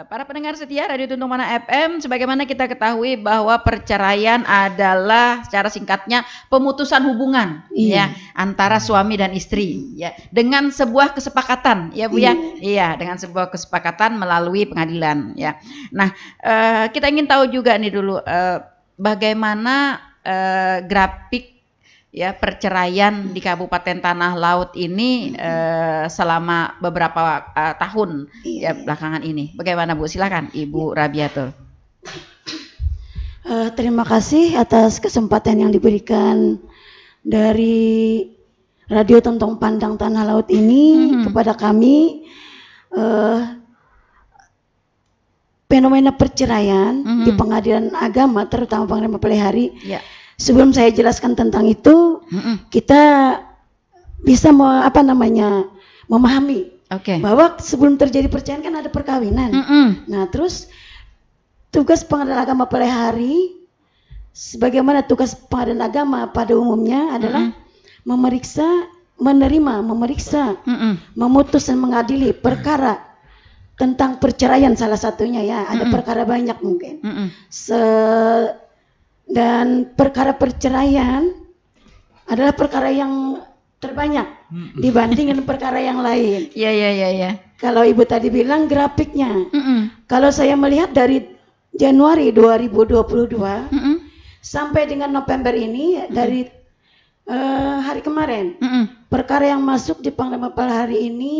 Para pendengar setia Radio Tuntung Mana FM, sebagaimana kita ketahui bahwa perceraian adalah secara singkatnya pemutusan hubungan ya antara suami dan istri ya dengan sebuah kesepakatan ya Bu ya. Iya, dengan sebuah kesepakatan melalui pengadilan ya. Nah, kita ingin tahu juga nih dulu bagaimana grafik ya perceraian di Kabupaten Tanah Laut ini selama beberapa tahun ya belakangan ini. Bagaimana Bu? Silakan Ibu Rabiatul. Terima kasih atas kesempatan yang diberikan dari Radio Tuntung Pandang Tanah Laut ini kepada kami. Fenomena perceraian di pengadilan agama, terutama pengadilan mempelai hari. Sebelum saya jelaskan tentang itu, kita bisa memahami bahwa sebelum terjadi perceraian kan ada perkawinan. Nah, terus tugas pengadilan agama mempelai hari, sebagaimana tugas pengadilan agama pada umumnya adalah memeriksa, memutus dan mengadili perkara tentang perceraian salah satunya ya. Ada perkara banyak mungkin. Dan perkara perceraian adalah perkara yang terbanyak dibanding dengan perkara yang lain. Iya. Kalau Ibu tadi bilang grafiknya, kalau saya melihat dari Januari 2022 sampai dengan November ini, dari hari kemarin, perkara yang masuk di Pengadilan Mempelai hari ini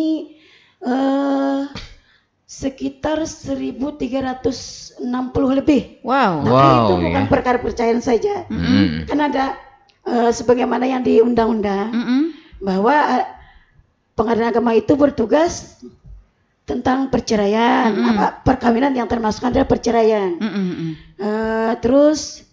sekitar 1.360 lebih. Wow. Tapi itu bukan perkara perceraian saja. Kan ada sebagaimana yang di undang-undang bahwa pengadilan agama itu bertugas tentang perceraian, perkawinan yang termasuk adalah perceraian. Terus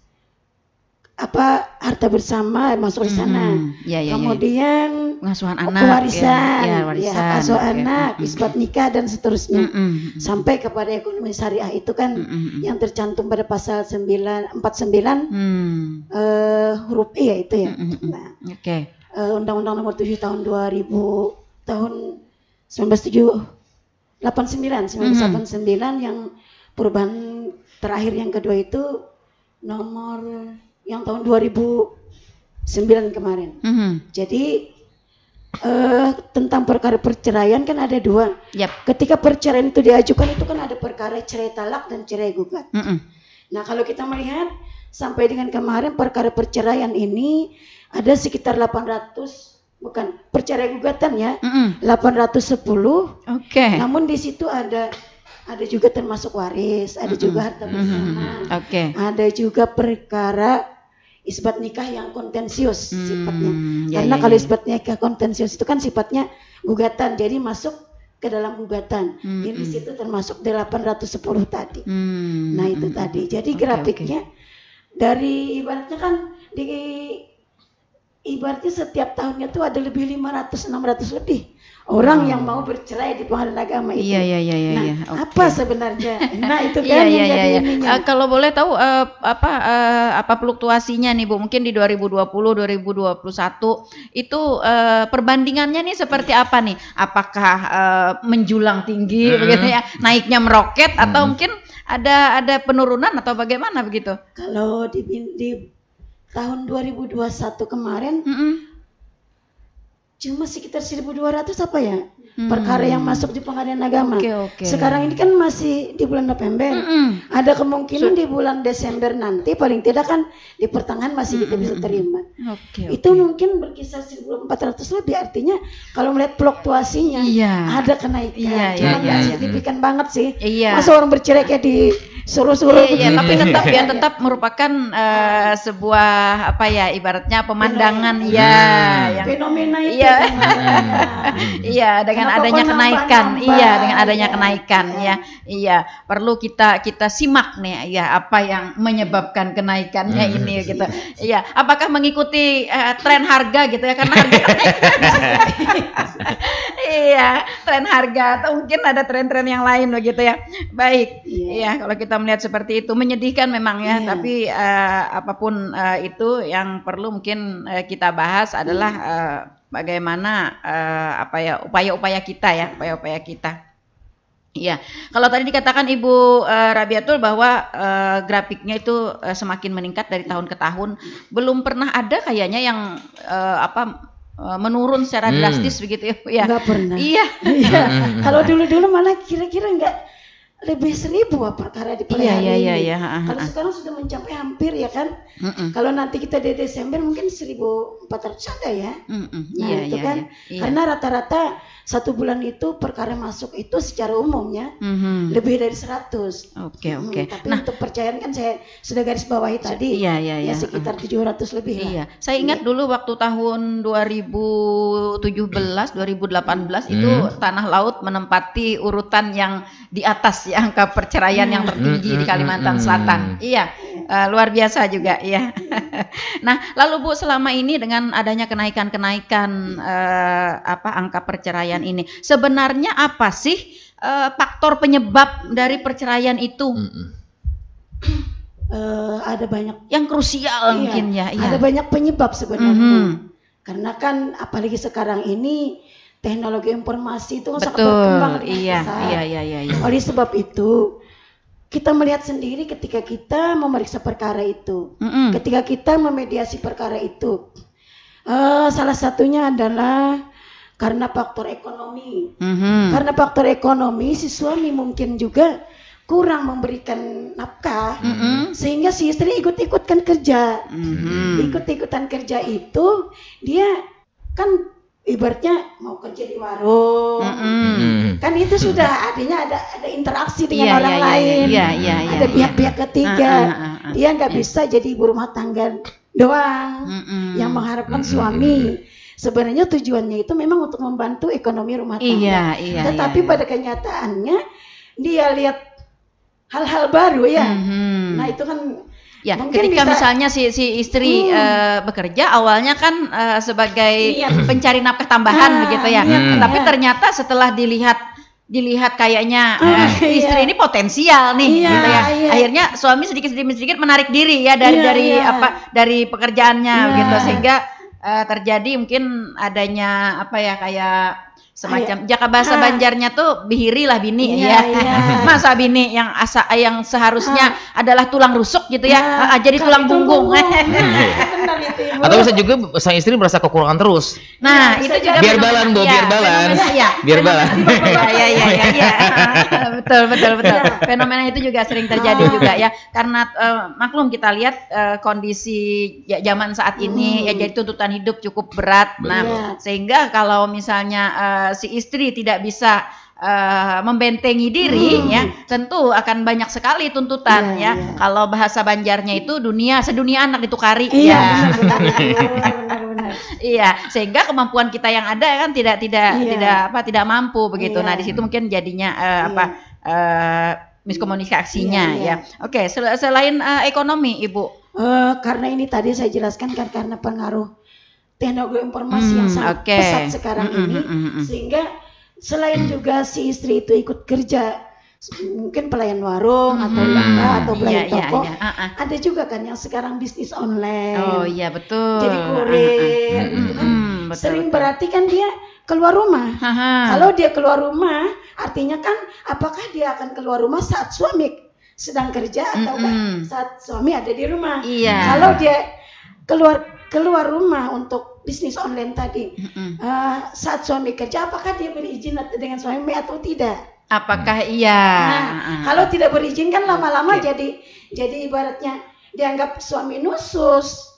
harta bersama masuk di sana. Kemudian pengasuhan anak, warisan, hak asuh anak, isbat nikah dan seterusnya. Sampai kepada ekonomi syariah itu kan yang tercantum pada pasal 49 huruf E ya itu ya. Undang-Undang Nomor 7 tahun 2000 tahun 1989 yang perubahan terakhir yang kedua itu nomor yang tahun 2009 kemarin. Jadi tentang perkara perceraian kan ada dua. Ketika perceraian itu diajukan itu kan ada perkara cerai talak dan cerai gugat. Nah, kalau kita melihat sampai dengan kemarin perkara perceraian ini ada sekitar 800, bukan perceraian gugatan ya, 810. Namun di situ ada juga termasuk waris, ada juga harta bersama, ada juga perkara isbat nikah yang kontensius sifatnya. Karena kalau isbat nikah kontensius itu kan sifatnya gugatan, jadi masuk ke dalam gugatan. Jadi di situ termasuk 810 tadi. Nah, itu tadi. Jadi grafiknya dari ibaratnya kan ibaratnya setiap tahunnya tuh ada lebih 500-600 lebih orang yang mau bercerai di pengadilan agama itu. Apa sebenarnya? Nah, itu kan yang jadi ininya. Kalau boleh tahu apa fluktuasinya nih Bu? Mungkin di 2020, 2021 itu perbandingannya nih seperti apa nih? Apakah menjulang tinggi begitu ya? Naiknya meroket atau mungkin ada penurunan atau bagaimana begitu? Kalau di tahun 2021 kemarin cuma sekitar 1.200 apa ya perkara yang masuk di pengadilan agama. Sekarang ini kan masih di bulan November. Ada kemungkinan di bulan Desember nanti paling tidak kan di pertengahan masih kita bisa terima. Itu mungkin berkisar 1.400 lebih, artinya kalau melihat fluktuasinya ada kenaikan. Cuma nggak signifikan banget sih. Masa orang bercerai kayak disuruh-suruh. Tapi tetap merupakan sebuah ibaratnya pemandangan yang fenomena itu. Dengan adanya kenaikan, dengan adanya kenaikan perlu kita simak nih apa yang menyebabkan kenaikannya ini gitu. Apakah mengikuti tren harga gitu ya, karena harga tren harga atau mungkin ada tren-tren yang lain begitu ya. Baik. Kalau kita melihat seperti itu menyedihkan memang ya, tapi apapun itu yang perlu mungkin kita bahas adalah bagaimana upaya-upaya kita. Iya, kalau tadi dikatakan Ibu Rabiatul bahwa grafiknya itu semakin meningkat dari tahun ke tahun, belum pernah ada kayaknya yang menurun secara drastis begitu ya? Nggak pernah. Iya. Kalau dulu-dulu malah kira-kira nggak lebih 1000 perkara dipelajari. Iya. Kalau sekarang sudah mencapai hampir ya kan. Kalau nanti kita di Desember mungkin 1400 ada ya. Nah itu kan karena rata-rata 1 bulan itu perkara masuk itu secara umumnya lebih dari 100. Oke. Tapi untuk percayaan kan saya sudah garis bawahi tadi. Iya. Sekitar 700 lebih lah. Iya. Saya ingat dulu waktu tahun 2017, 2018 itu Tanah Laut menempati urutan yang di atas ya, angka perceraian yang tertinggi di Kalimantan Selatan. Iya, luar biasa juga ya. Nah, lalu Bu, selama ini dengan adanya kenaikan-kenaikan angka perceraian ini, sebenarnya apa sih faktor penyebab dari perceraian itu? Ada banyak yang krusial mungkin ya. Ada banyak penyebab sebenarnya. Karena kan apalagi sekarang ini teknologi informasi itu sangat berkembang dengan pesat. Iya. Oleh sebab itu kita melihat sendiri ketika kita memeriksa perkara itu, ketika kita memediasi perkara itu, salah satunya adalah karena faktor ekonomi. Karena faktor ekonomi si suami mungkin juga kurang memberikan nafkah, sehingga si istri ikut-ikutan kerja. Ikut-ikutan kerja itu dia kan ibaratnya mau kerja di warung, kan itu sudah artinya ada interaksi dengan orang lain, ada pihak-pihak ketiga. Dia nggak bisa jadi ibu rumah tangga doang yang mengharapkan suami. Sebenarnya tujuannya itu memang untuk membantu ekonomi rumah tangga. Tetapi pada kenyataannya dia lihat hal-hal baru ya. Nah itu kan ya, ketika misalnya si istri bekerja awalnya kan sebagai pencari nafkah tambahan begitu ya. Tapi ternyata setelah dilihat kayaknya istri ini potensial nih gitu ya. Akhirnya suami sedikit menarik diri ya dari pekerjaannya gitu, sehingga terjadi mungkin adanya kayak semacam jaka bahasa Banjarnya tuh bihiri lah bini masa bini yang seharusnya adalah tulang rusuk gitu ya, jadi tulang punggung. Atau bisa juga sang istri merasa kekurangan terus. Nah itu juga biar balan biar balan. Iya. Betul. Fenomena itu juga sering terjadi juga ya, karena maklum kita lihat kondisi zaman saat ini ya, jadi tuntutan hidup cukup berat. Nah sehingga kalau misalnya si istri tidak bisa membentengi diri ya, tentu akan banyak sekali tuntutan ya. Kalau bahasa Banjarnya itu sedunia anak ditukari benar. Iya, sehingga kemampuan kita yang ada kan tidak mampu begitu. Nah di situ mungkin jadinya miskomunikasinya ya. Oke, selain ekonomi Ibu, karena ini tadi saya jelaskan kan karena pengaruh teknologi informasi yang sangat pesat sekarang ini, sehingga selain juga si istri itu ikut kerja, mungkin pelayan warung atau pelayan toko, ada juga kan yang sekarang bisnis online. Oh iya betul. Jadi kurir, gitu kan. Sering berarti kan dia keluar rumah. Kalau dia keluar rumah, artinya kan apakah dia akan keluar rumah saat suami sedang kerja atau saat suami ada di rumah? Kalau dia keluar rumah untuk bisnis online tadi, saat suami kerja, apakah dia berizin dengan suami atau tidak? Apakah iya? Kalau tidak berizin kan lama-lama jadi ibaratnya dianggap suami nusus.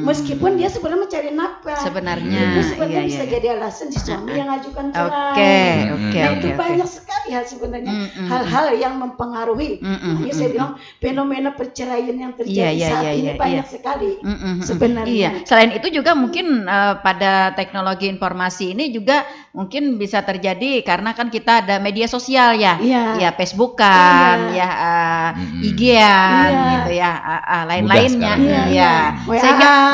Meskipun dia sebenarnya mencari nafkah. Sebenarnya itu sebenarnya bisa jadi alasan si suami yang ajukan cerai. Itu banyak sekali hal sebenarnya hal-hal yang mempengaruhi. Makanya saya bilang fenomena perceraian yang terjadi saat ini banyak sekali sebenarnya. Selain itu juga mungkin pada teknologi informasi ini juga mungkin bisa terjadi karena kan kita ada media sosial ya, Facebookan, IG-an gitu ya, lain-lainnya.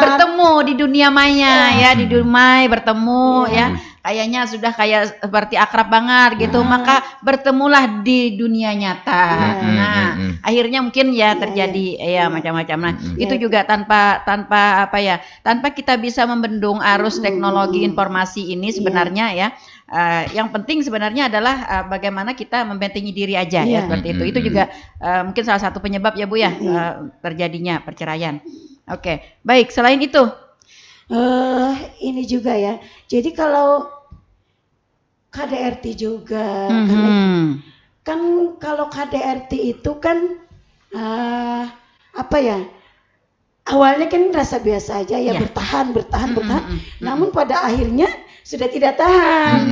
bertemu di dunia maya ya, di dunia bertemu ya, kayaknya sudah kayak seperti akrab banget gitu, maka bertemulah di dunia nyata. Nah, akhirnya mungkin ya terjadi ya macam-macam. Nah, itu juga tanpa apa ya, tanpa kita bisa membendung arus teknologi informasi ini sebenarnya ya. Yang penting sebenarnya adalah bagaimana kita membentengi diri aja ya, seperti itu. Itu juga mungkin salah satu penyebab ya Bu ya, terjadinya perceraian. Oke, baik. Selain itu, ini juga ya. Jadi kalau KDRT juga, kan kalau KDRT itu kan apa ya? Awalnya kan rasa biasa aja ya, bertahan. Namun pada akhirnya sudah tidak tahan.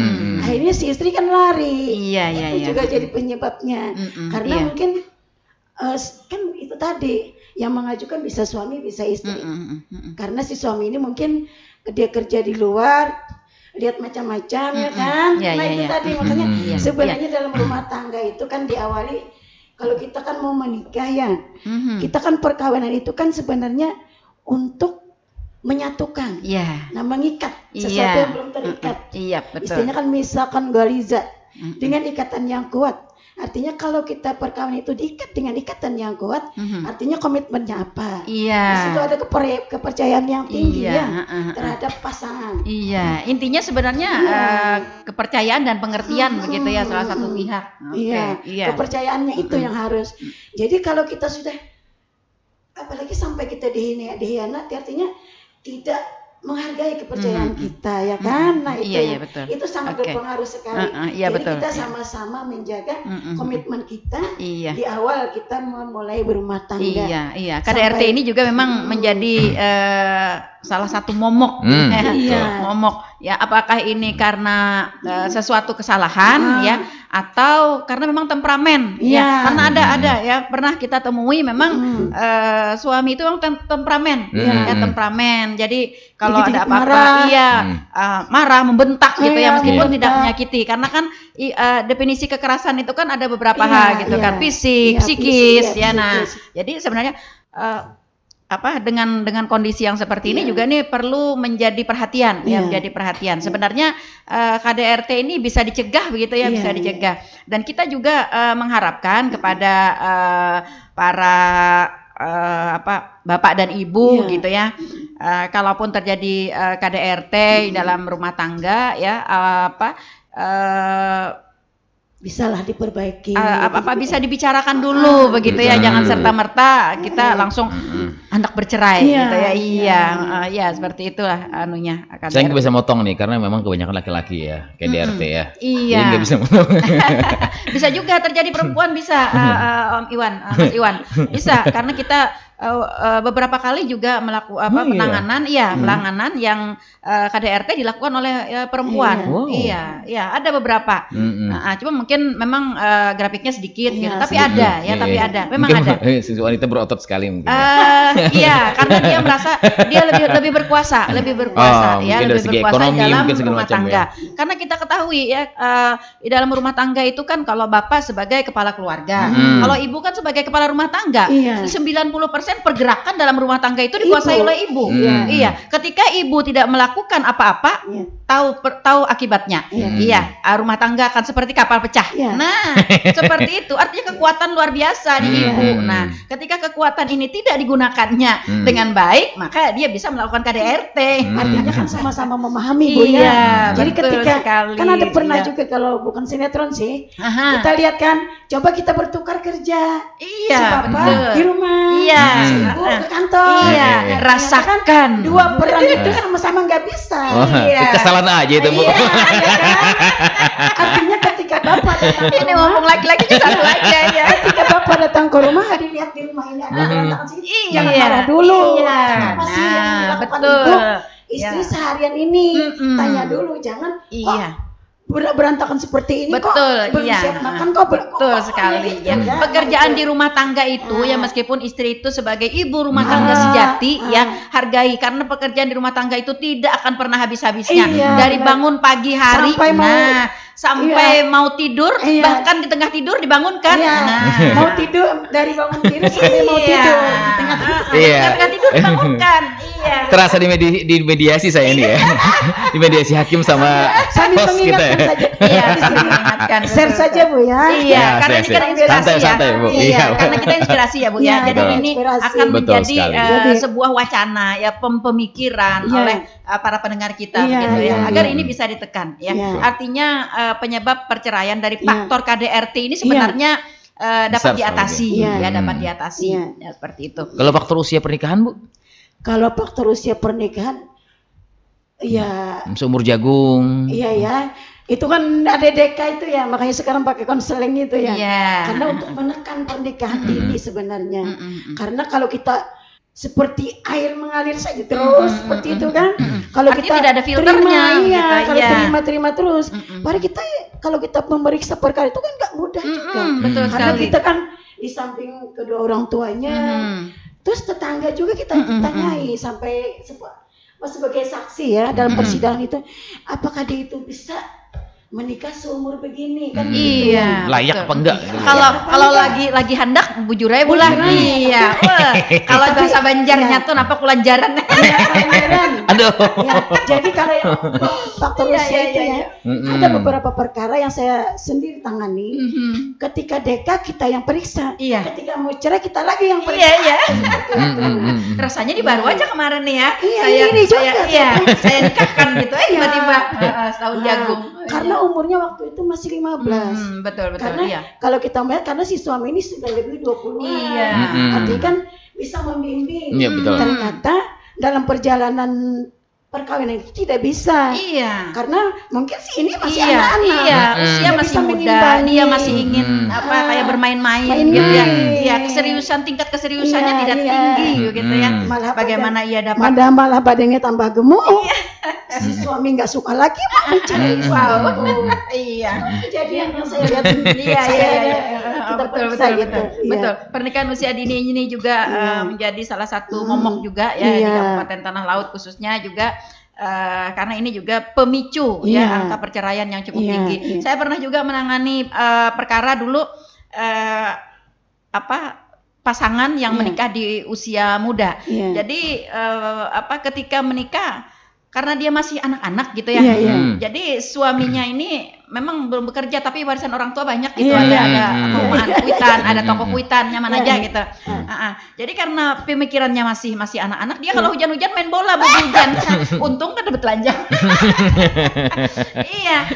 Akhirnya si istri kan lari. Itu juga jadi penyebabnya. Karena mungkin kan itu tadi yang mengajukan bisa suami bisa istri. Karena si suami ini mungkin dia kerja di luar, lihat macam-macam ya kan. Nah itu tadi makanya sebenarnya dalam rumah tangga itu kan diawali, kalau kita kan mau menikah ya, kita kan perkawinan itu kan sebenarnya untuk menyatukan, nah mengikat sesuatu yang belum terikat. Istilahnya kan misalkan galiza dengan ikatan yang kuat. Artinya kalau kita perkawinan itu diikat dengan ikatan yang kuat, artinya komitmennya apa? Di situ ada kepercayaan yang tinggi terhadap pasangan. Intinya sebenarnya kepercayaan dan pengertian begitu ya, salah satu pihak. Kepercayaannya itu yang harus. Jadi kalau kita sudah, apalagi sampai kita dihianati, artinya tidak menghargai kepercayaan kita ya kan. Nah itu sangat berpengaruh sekali. Jadi kita sama-sama menjaga komitmen kita di awal kita memulai berumah tangga. KDRT ini juga memang menjadi salah satu momok. Momok ya, apakah ini karena sesuatu kesalahan ya, atau karena memang temperamen ya. Karena ada ya, pernah kita temui memang suami itu memang temperamen ya, temperamen. Jadi kalau ada apa-apa marah, membentak gitu ya, meskipun tidak menyakiti. Karena kan definisi kekerasan itu kan ada beberapa hal gitu kan, fisik, psikis ya. Nah, jadi sebenarnya dengan kondisi yang seperti ini juga nih perlu menjadi perhatian ya, menjadi perhatian. Sebenarnya KDRT ini bisa dicegah begitu ya, bisa dicegah. Dan kita juga mengharapkan kepada para bapak dan ibu gitu ya, kalaupun terjadi KDRT di dalam rumah tangga ya, bisalah diperbaiki, bisa dibicarakan dulu begitu ya, jangan serta-merta kita langsung hendak bercerai gitu ya. Seperti itulah anunya. Saya nggak bisa motong nih karena memang kebanyakan laki-laki ya KDRT ya. Jadi nggak bisa motong. Bisa juga terjadi perempuan, bisa Om Iwan, Mas Iwan, bisa, karena kita beberapa kali juga melakukan penanganan penanganan yang KDRT dilakukan oleh perempuan. Ada beberapa. Cuma mungkin memang grafiknya sedikit gitu, tapi ada ya, tapi ada, memang mungkin ada. Si wanita berotot sekali mungkin. Karena dia merasa dia lebih berkuasa, lebih berkuasa ekonomi, dalam mungkin rumah tangga. Ya. Karena kita ketahui ya, di dalam rumah tangga itu kan kalau bapak sebagai kepala keluarga, kalau ibu kan sebagai kepala rumah tangga, 90% pergerakan dalam rumah tangga itu dikuasai oleh ibu. Ketika ibu tidak melakukan apa-apa, tahu akibatnya. Rumah tangga akan seperti kapal pecah. Nah, seperti itu. Artinya kekuatan luar biasa di ibu. Nah, ketika kekuatan ini tidak digunakannya dengan baik, maka dia bisa melakukan KDRT. Artinya kan sama-sama memahami, Bu ya. Jadi ketika kan ada pernah juga, kalau bukan sinetron sih, kita lihat kan, coba kita bertukar kerja. Si bapak di rumah, si ibu ke kantor. Rasakan. Dua peran itu sama-sama nggak bisa. Kesalahan aja itu, Bu. Artinya ketika bapak datang, ini ngomong laki-laki juga lagi ya. Ketika bapak datang ke rumah, dilihat di rumah ini ada berantakan sih, jangan marah dulu. Masih yang dilakukan ibu, istri seharian ini, tanya dulu, jangan berantakan seperti ini betul, kok belum siap makan kok betul sekali ya. Pekerjaan di rumah tangga itu ya meskipun istri itu sebagai ibu rumah tangga sejati ya hargai, karena pekerjaan di rumah tangga itu tidak akan pernah habis-habisnya dari bangun pagi hari sampai mau tidur, bahkan di tengah tidur dibangunkan. Mau tidur dari bangun tidur sampai mau tidur tengah tidur dibangunkan. Terasa di mediasi saya ini ya. Di mediasi hakim sama host kita ya. Mengingatkan. Share saja Bu ya. Karena ini kan inspirasi santai, Bu. Karena kita inspirasi ya Bu ya. Jadi ini akan menjadi sebuah wacana ya, pemikiran oleh para pendengar kita gitu ya, agar ini bisa ditekan ya. Artinya penyebab perceraian dari faktor KDRT ini sebenarnya dapat diatasi dapat diatasi ya, seperti itu. Kalau faktor usia pernikahan Bu? Kalau faktor usia pernikahan seumur jagung. Itu kan ADDK itu ya, makanya sekarang pakai konseling itu ya. Karena untuk menekan pernikahan dini sebenarnya. Karena kalau kita seperti air mengalir saja terus seperti itu kan. Kalau kita tidak ada filternya kalau terima terus. Padahal kita kalau kita memeriksa perkara itu kan nggak mudah juga. Betul karena sekali. kita kan di samping kedua orang tuanya, terus tetangga juga kita tanyai sampai sebagai saksi ya dalam persidangan itu, apakah dia itu bisa menikah seumur begini kan? Layak apa enggak? Kalau lagi hendak bujur aja bulan. Kalau bahasa Banjarnya tuh napa kulanjaran. Aduh. Jadi kalau faktor usia itu ya, ada beberapa perkara yang saya sendiri tangani. Ketika deka kita yang periksa, ketika mau cerai kita lagi yang periksa. Rasanya di baru aja kemarin nih ya. Saya nikahkan gitu tiba-tiba setahun jagung. Karena umurnya waktu itu masih 15. Betul. Karena kalau kita melihat, karena si suami ini sudah lebih 20-an. Artinya kan bisa membimbing. Ternyata dalam perjalanan perkawinan itu tidak bisa. Karena mungkin sih ini masih anak-anak. Usia masih muda, dia masih ingin kayak bermain-main gitu ya. Tingkat keseriusannya tidak tinggi gitu ya. Bagaimana ia dapat malah badannya tambah gemuk. Si suami nggak suka lagi mau mencari. Kejadian yang saya lihat. Betul. Pernikahan usia dini ini juga menjadi salah satu momok juga ya di Kabupaten Tanah Laut khususnya juga. Karena ini juga pemicu angka perceraian yang cukup tinggi. Saya pernah juga menangani perkara dulu pasangan yang menikah di usia muda. Jadi ketika menikah karena dia masih anak-anak gitu ya. Jadi suaminya ini memang belum bekerja tapi warisan orang tua banyak gitu, ada perumahan kuitan, ada toko kuitan nyaman aja gitu. Jadi karena pemikirannya masih anak-anak, dia kalau hujan-hujan main bola berhujan. Untung kan dapat telanjang.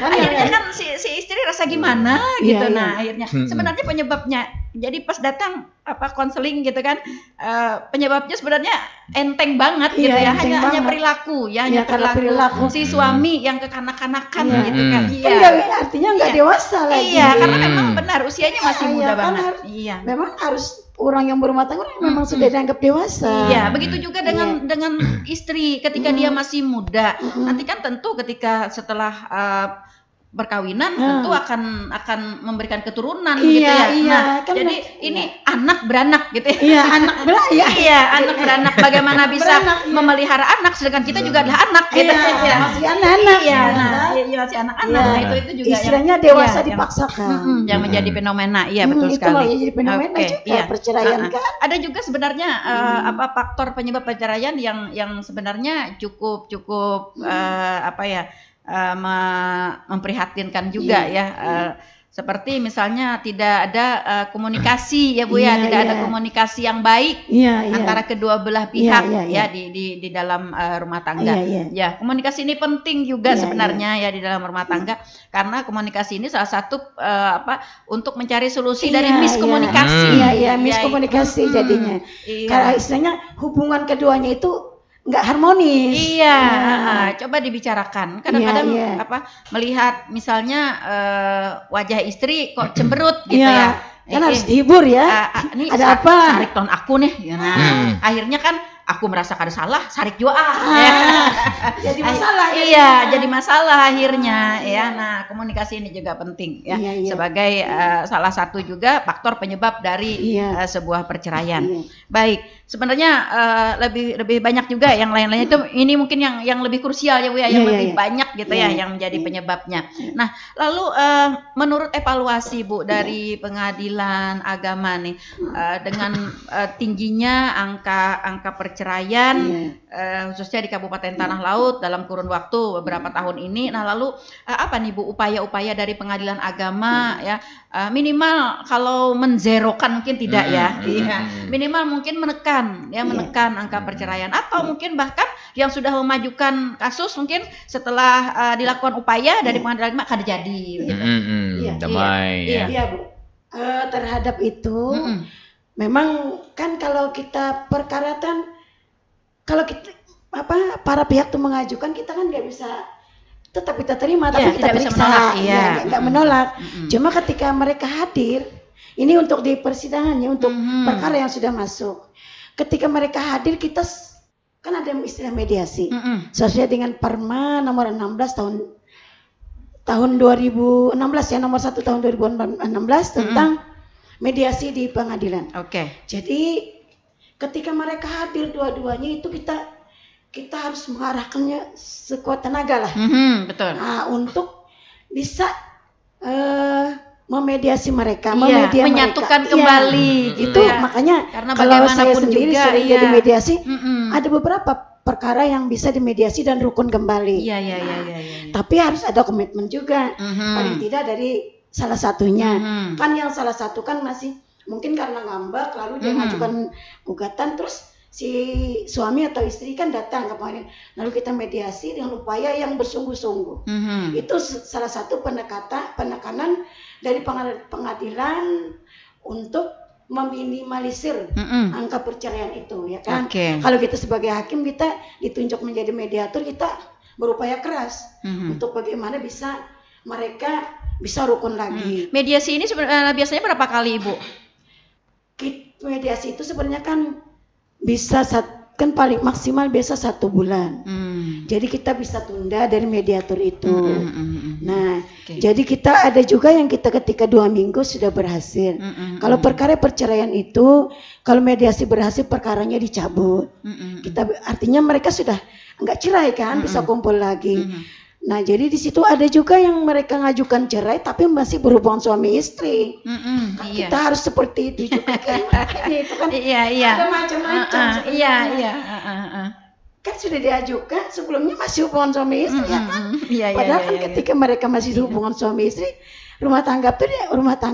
Akhirnya kan si istri rasa gimana gitu. Nah, akhirnya sebenarnya penyebabnya, jadi pas datang konseling gitu kan, penyebabnya sebenarnya enteng banget gitu ya, hanya perilaku ya, hanya perilaku si suami yang kekanak-kanakan gitu kan. Artinya nggak dewasa lagi. Karena memang benar usianya masih muda banget. Memang harus orang yang berumah tangga memang sudah dianggap dewasa. Begitu juga dengan istri ketika dia masih muda. Nanti kan tentu ketika setelah berkawinan tentu akan memberikan keturunan gitu ya. Kan jadi ini anak beranak gitu ya. Anak beranak. Bagaimana bisa memelihara anak sedangkan kita juga adalah anak gitu. Masih anak-anak. Masih anak-anak. Nah, itu juga istilahnya dewasa dipaksakan. Yang menjadi fenomena. Betul sekali. Itu jadi fenomena juga perceraian kan. Ada juga sebenarnya faktor penyebab perceraian yang sebenarnya cukup memprihatinkan juga seperti misalnya tidak ada komunikasi ya Bu tidak ada komunikasi yang baik antara kedua belah pihak di dalam rumah tangga. Komunikasi ini penting juga sebenarnya di dalam rumah tangga, karena komunikasi ini salah satu untuk mencari solusi dari miskomunikasi. Miskomunikasi jadinya. Karena istilahnya hubungan keduanya itu nggak harmonis. Coba dibicarakan. Kadang-kadang melihat misalnya wajah istri kok cemberut gitu ya. Kan harus dihibur ya. Ini ada apa? Tarik ton aku nih. Akhirnya kan aku merasa kada salah, sarik jua jadi masalah. Jadi masalah akhirnya ya. Nah, komunikasi ini juga penting ya, sebagai salah satu juga faktor penyebab dari sebuah perceraian. Baik, sebenarnya lebih banyak juga yang lain-lainnya itu, ini mungkin yang lebih krusial ya Bu ya, yang lebih banyak gitu ya yang menjadi penyebabnya. Nah, lalu menurut evaluasi Bu dari Pengadilan Agama nih, dengan tingginya angka perceraian khususnya di Kabupaten Tanah Laut dalam kurun waktu beberapa tahun ini. Nah, lalu apa nih Bu upaya-upaya dari Pengadilan Agama ya, minimal kalau menzerokan mungkin tidak minimal mungkin menekan angka perceraian, atau mungkin bahkan yang sudah memajukan kasus mungkin setelah dilakukan upaya dari Pengadilan Agama kada jadi gitu. Damai. Iya Bu. Terhadap itu memang kan kalau kita perkaratan, kalau kita para pihak tuh mengajukan, kita kan nggak bisa tetap kita terima, tapi kita periksa, nggak menolak. Cuma ketika mereka hadir, ini untuk di persidangannya, untuk perkara yang sudah masuk. Ketika mereka hadir, kita kan ada istilah mediasi, sesuai dengan Perma nomor 16 tahun 2016 ya, nomor 1 tahun 2016 tentang mediasi di pengadilan. Jadi ketika mereka hadir dua-duanya itu kita harus mengarahkannya sekuat tenaga lah. Betul. Nah, untuk bisa memediasi mereka, menyatukan kembali gitu. Makanya karena kalau saya sendiri juga, sering jadi mediasi, ada beberapa perkara yang bisa dimediasi dan rukun kembali. Tapi harus ada komitmen juga, paling tidak dari salah satunya. Kan yang salah satu kan masih mungkin karena ngambek, lalu dia mengajukan gugatan, terus si suami atau istri kan datang ke pengadilan, lalu kita mediasi dengan upaya yang bersungguh-sungguh. Itu salah satu penekanan dari pengadilan untuk meminimalisir angka perceraian itu, ya kan? Kalau kita sebagai hakim, kita ditunjuk menjadi mediator, kita berupaya keras untuk bagaimana bisa mereka bisa rukun lagi. Mediasi ini biasanya berapa kali Ibu? Mediasi itu sebenarnya kan bisa kan paling maksimal biasa 1 bulan. Jadi kita bisa tunda dari mediator itu. Nah, jadi kita ada juga yang kita ketika 2 minggu sudah berhasil. Kalau perkara perceraian itu, kalau mediasi berhasil, perkaranya dicabut. Kita artinya mereka sudah enggak cerai kan, bisa kumpul lagi. Nah, jadi di situ ada juga yang mereka ngajukan cerai tapi masih berhubungan suami istri. Kita harus seperti itu juga kan. Itu kan ada macam-macam. Kan sudah diajukan sebelumnya masih hubungan suami istri ya kan. Padahal kan ketika mereka masih hubungan suami istri, rumah tangga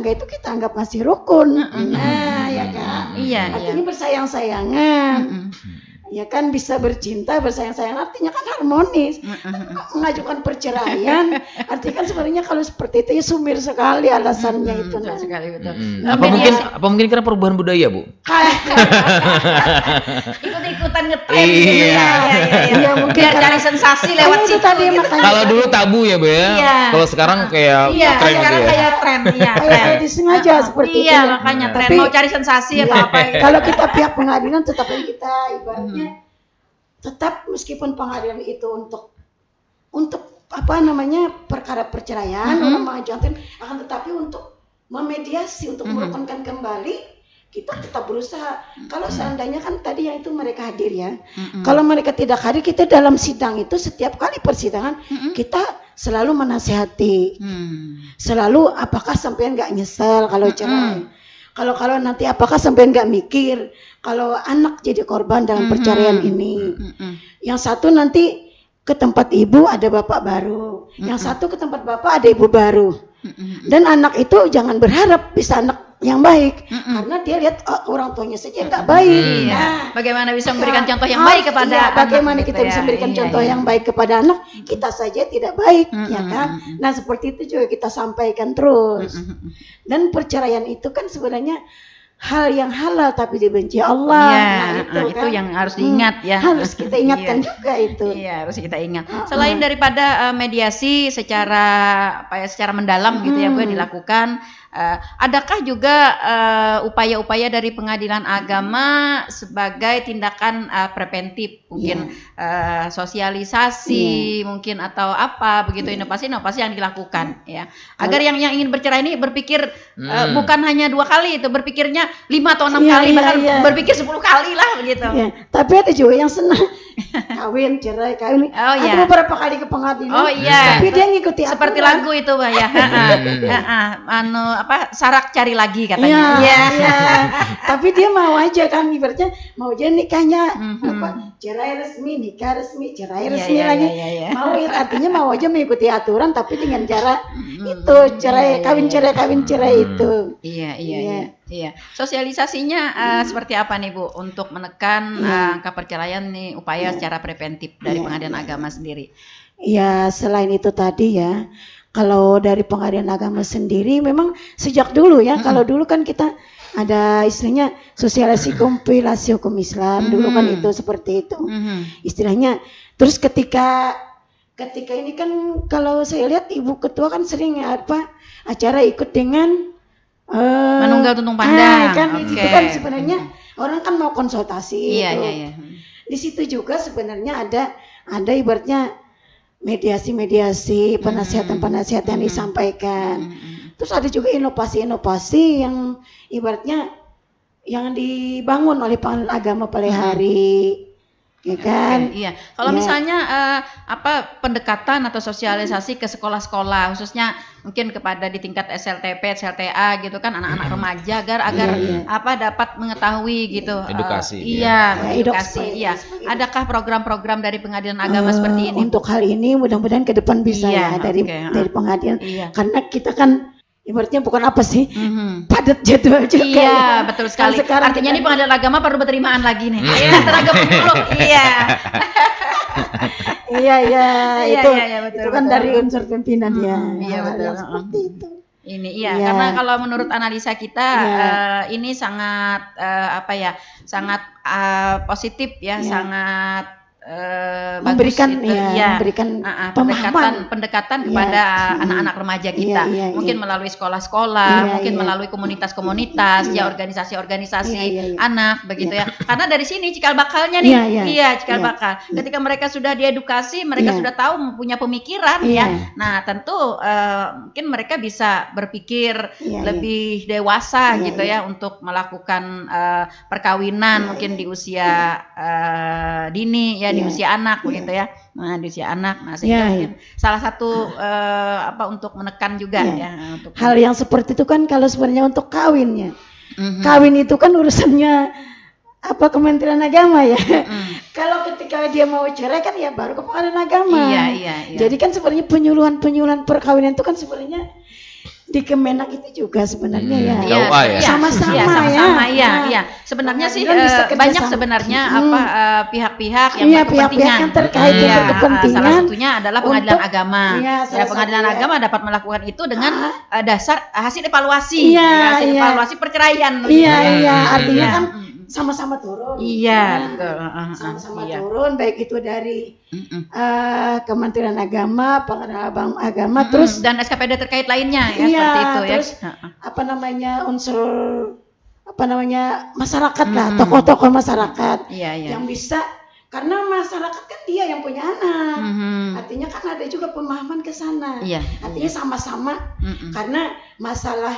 itu kita anggap masih rukun. Nah, ya kan. Artinya bersayang-sayangan. Ya kan, bisa bercinta, bersayang-sayang, artinya kan harmonis. Mengajukan perceraian, artinya kan sebenarnya kalau seperti itu ya sumir sekali alasannya itu. Sekali, betul. Apa mungkin karena perubahan budaya Bu? Ikut-ikutan ngetren. Iya, mungkin cari sensasi lewat situ. Kalau dulu tabu ya Bu ya. Kalau sekarang kayak tren gitu ya. Kayak tren. Kayak disengaja seperti itu. Iya, makanya tren mau cari sensasi atau apa. Kalau kita pihak pengadilan, tetap kita ibaratnya tetap meskipun pengadilan itu untuk perkara perceraian, orang mengajukan, akan tetapi untuk memediasi, untuk merukunkan kembali, kita tetap berusaha. Kalau seandainya kan tadi yang itu mereka hadir ya, kalau mereka tidak hadir, kita dalam sidang itu setiap kali persidangan kita selalu menasihati, selalu apakah sampean nggak nyesel kalau cerai. Kalau nanti apakah sampai nggak mikir kalau anak jadi korban dalam perceraian ini. Yang satu nanti ke tempat ibu ada bapak baru, yang satu ke tempat bapak ada ibu baru. Dan anak itu jangan berharap bisa anak yang baik, karena dia lihat orang tuanya saja nggak baik. Nah, bagaimana bisa memberikan contoh yang baik kepada anak? Bagaimana kita bisa memberikan contoh yang baik kepada anak? Kita saja tidak baik, ya kan? Nah, seperti itu juga kita sampaikan terus. Dan perceraian itu kan sebenarnya hal yang halal tapi dibenci Allah. Itu kan yang harus diingat ya. Harus kita ingatkan juga itu. Iya, harus kita ingat. Selain daripada mediasi secara secara mendalam gitu ya Bu yang dilakukan, Adakah juga upaya-upaya dari pengadilan agama sebagai tindakan preventif, mungkin sosialisasi, mungkin atau apa begitu, inovasi-inovasi yang dilakukan ya, agar yang ingin bercerai ini berpikir bukan hanya 2 kali, itu berpikirnya 5 atau 6 kali, bahkan berpikir 10 kali lah begitu. Tapi ada juga yang senang kawin, cerai, kawin. Ada beberapa kali ke pengadilan. Tapi dia ngikuti aturan. Seperti lagu itu, Mbak ya. Sarak cari lagi katanya. Tapi dia mau aja kan, ibaratnya mau aja nikahnya cerai resmi, nikah resmi, cerai resmi lagi. Mau artinya mau aja mengikuti aturan tapi dengan cara itu cerai kawin cerai itu. Iya. Sosialisasinya seperti apa nih Bu untuk menekan angka perceraian nih, upaya secara preventif dari pengadilan agama sendiri? Ya, selain itu tadi ya, kalau dari pengadilan agama sendiri memang sejak dulu ya, kalau dulu kan kita ada istilahnya sosialisasi kompilasi hukum Islam, dulu kan itu seperti itu istilahnya. Terus ketika ini kan kalau saya lihat Ibu Ketua kan sering acara ikut dengan menunggal tuntung pandang. Itu kan sebenarnya orang kan mau konsultasi. Iya. Di situ juga sebenarnya ada ibaratnya mediasi, penasihat-penasihat yang disampaikan. Terus ada juga inovasi-inovasi yang ibaratnya yang dibangun oleh pengadilan agama pada hari. Ya kan? Iya. Kalau misalnya pendekatan atau sosialisasi ke sekolah-sekolah, khususnya mungkin kepada di tingkat SLTP, SLTA gitu kan, anak-anak remaja agar dapat mengetahui gitu. Edukasi. Edukasi. Iya. Adakah program-program dari pengadilan agama seperti ini? Untuk hal ini mudah-mudahan ke depan bisa dari pengadilan. Karena kita kan ibaratnya bukan apa sih, padat jadwal juga. Iya, betul sekali. Artinya ini pengadilan agama perlu berterimaan lagi nih. Tenaga penuh. Itu kan dari unsur pimpinan ya. Iya, betul. Seperti itu. Ini karena kalau menurut analisa kita ini sangat sangat positif ya, sangat memberikan pendekatan kepada anak-anak remaja kita, mungkin melalui sekolah-sekolah, mungkin melalui komunitas-komunitas, organisasi-organisasi anak begitu ya. Karena dari sini cikal bakalnya nih, cikal bakal. Ketika mereka sudah diedukasi, mereka sudah tahu, punya pemikiran Nah tentu mungkin mereka bisa berpikir lebih dewasa gitu ya untuk melakukan perkawinan mungkin di usia dini ya, di usia anak begitu ya. Nah, di usia anak. Nah, sehingga salah satu untuk menekan juga ya untuk hal yang seperti itu kan. Kalau sebenarnya untuk kawinnya. Kawin itu kan urusannya Kementerian Agama ya. Kalau ketika dia mau cerai kan ya baru ke pengadilan agama. Jadi kan sebenarnya penyuluhan perkawinan itu kan sebenarnya di Kemenak itu juga sebenarnya sama-sama ya. Sebenarnya sih banyak sebenarnya pihak-pihak yang berkepentingan yang terkait dengan kepentingan. Salah satunya adalah pengadilan agama. Pengadilan agama dapat melakukan itu dengan dasar hasil evaluasi, hasil evaluasi perceraian. Artinya kan sama-sama turun. Betul. Sama-sama turun, baik itu dari Kementerian Agama, Pengadilan Agama, terus dan SKPD terkait lainnya ya, seperti itu terus, unsur masyarakat lah, tokoh-tokoh masyarakat yang bisa, karena masyarakat kan dia yang punya anak, artinya kan ada juga pemahaman ke sana, artinya sama-sama, karena masalah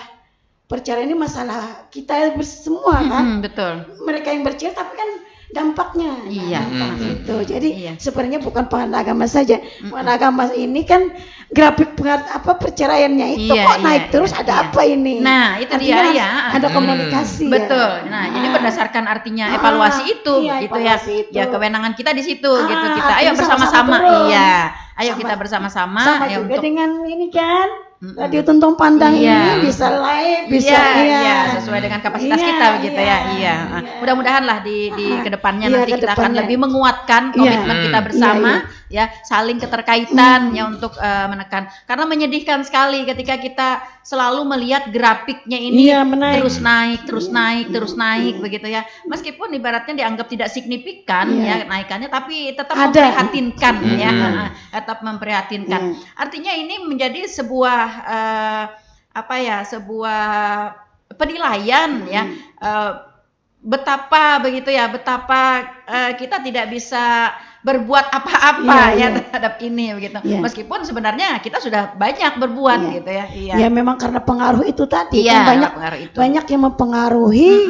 perceraian ini masalah kita semua kan, betul. Mereka yang bercerai tapi kan dampaknya, itu. Jadi sebenarnya bukan pengadilan agama saja, pengadilan agama ini kan grafik perceraiannya itu kok naik terus, ada apa ini? Nah itu artinya dia ada komunikasi. Betul. Nah jadi berdasarkan artinya evaluasi itu, gitu evaluasi ya kewenangan kita di situ, gitu kita. Ayo bersama-sama, ayo kita bersama-sama. Sama juga dengan ini kan. Radio Tuntung Pandang ini bisa live, bisa sesuai dengan kapasitas kita begitu ya. Mudah-mudahan lah di kedepannya nanti kita akan lebih menguatkan komitmen kita bersama ya, saling keterkaitan ya untuk menekan. Karena menyedihkan sekali ketika kita selalu melihat grafiknya ini terus naik begitu ya. Meskipun ibaratnya dianggap tidak signifikan ya naikannya, tapi tetap memprihatinkan tetap memprihatinkan. Artinya ini menjadi sebuah sebuah penilaian ya, betapa kita tidak bisa berbuat apa-apa terhadap ini begitu. Meskipun sebenarnya kita sudah banyak berbuat gitu ya. Ya memang karena pengaruh itu tadi kan banyak yang mempengaruhi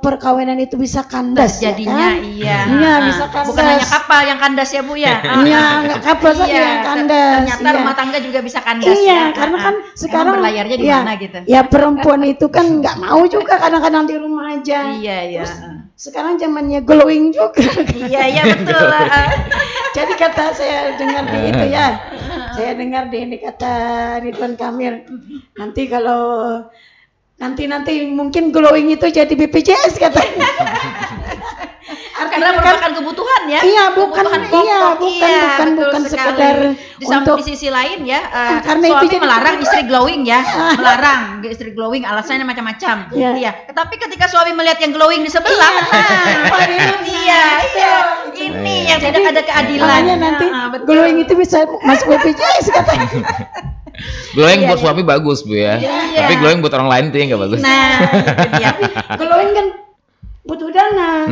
perkawinan itu bisa kandas jadinya ya kan? Bisa kandas. Bukan hanya kapal yang kandas ya Bu ya. Nggak kapal saja yang kandas. Ternyata rumah tangga juga bisa kandas. Karena kan sekarang berlayarnya di mana gitu. Ya perempuan itu kan nggak mau juga kadang-kadang di rumah aja. Terus, sekarang zamannya glowing juga. Iya betul. Jadi kata saya dengar di itu ya. Saya dengar di ini kata Ridwan Kamil. Nanti mungkin glowing itu jadi BPJS katanya. Karena merupakan kebutuhan ya. Bukan sekedar untuk di sisi lain ya. Karena suami itu melarang istri glowing ya, melarang istri glowing, alasannya macam-macam. Tapi ketika suami melihat yang glowing di sebelah, ini yang tidak ada keadilan. Makanya nanti glowing itu bisa masuk BPJS katanya. Glowing buat suami bagus Bu ya. Tapi glowing buat orang lain tuh ya nggak bagus. Nah, itu dia. Glowing kan butuh dana.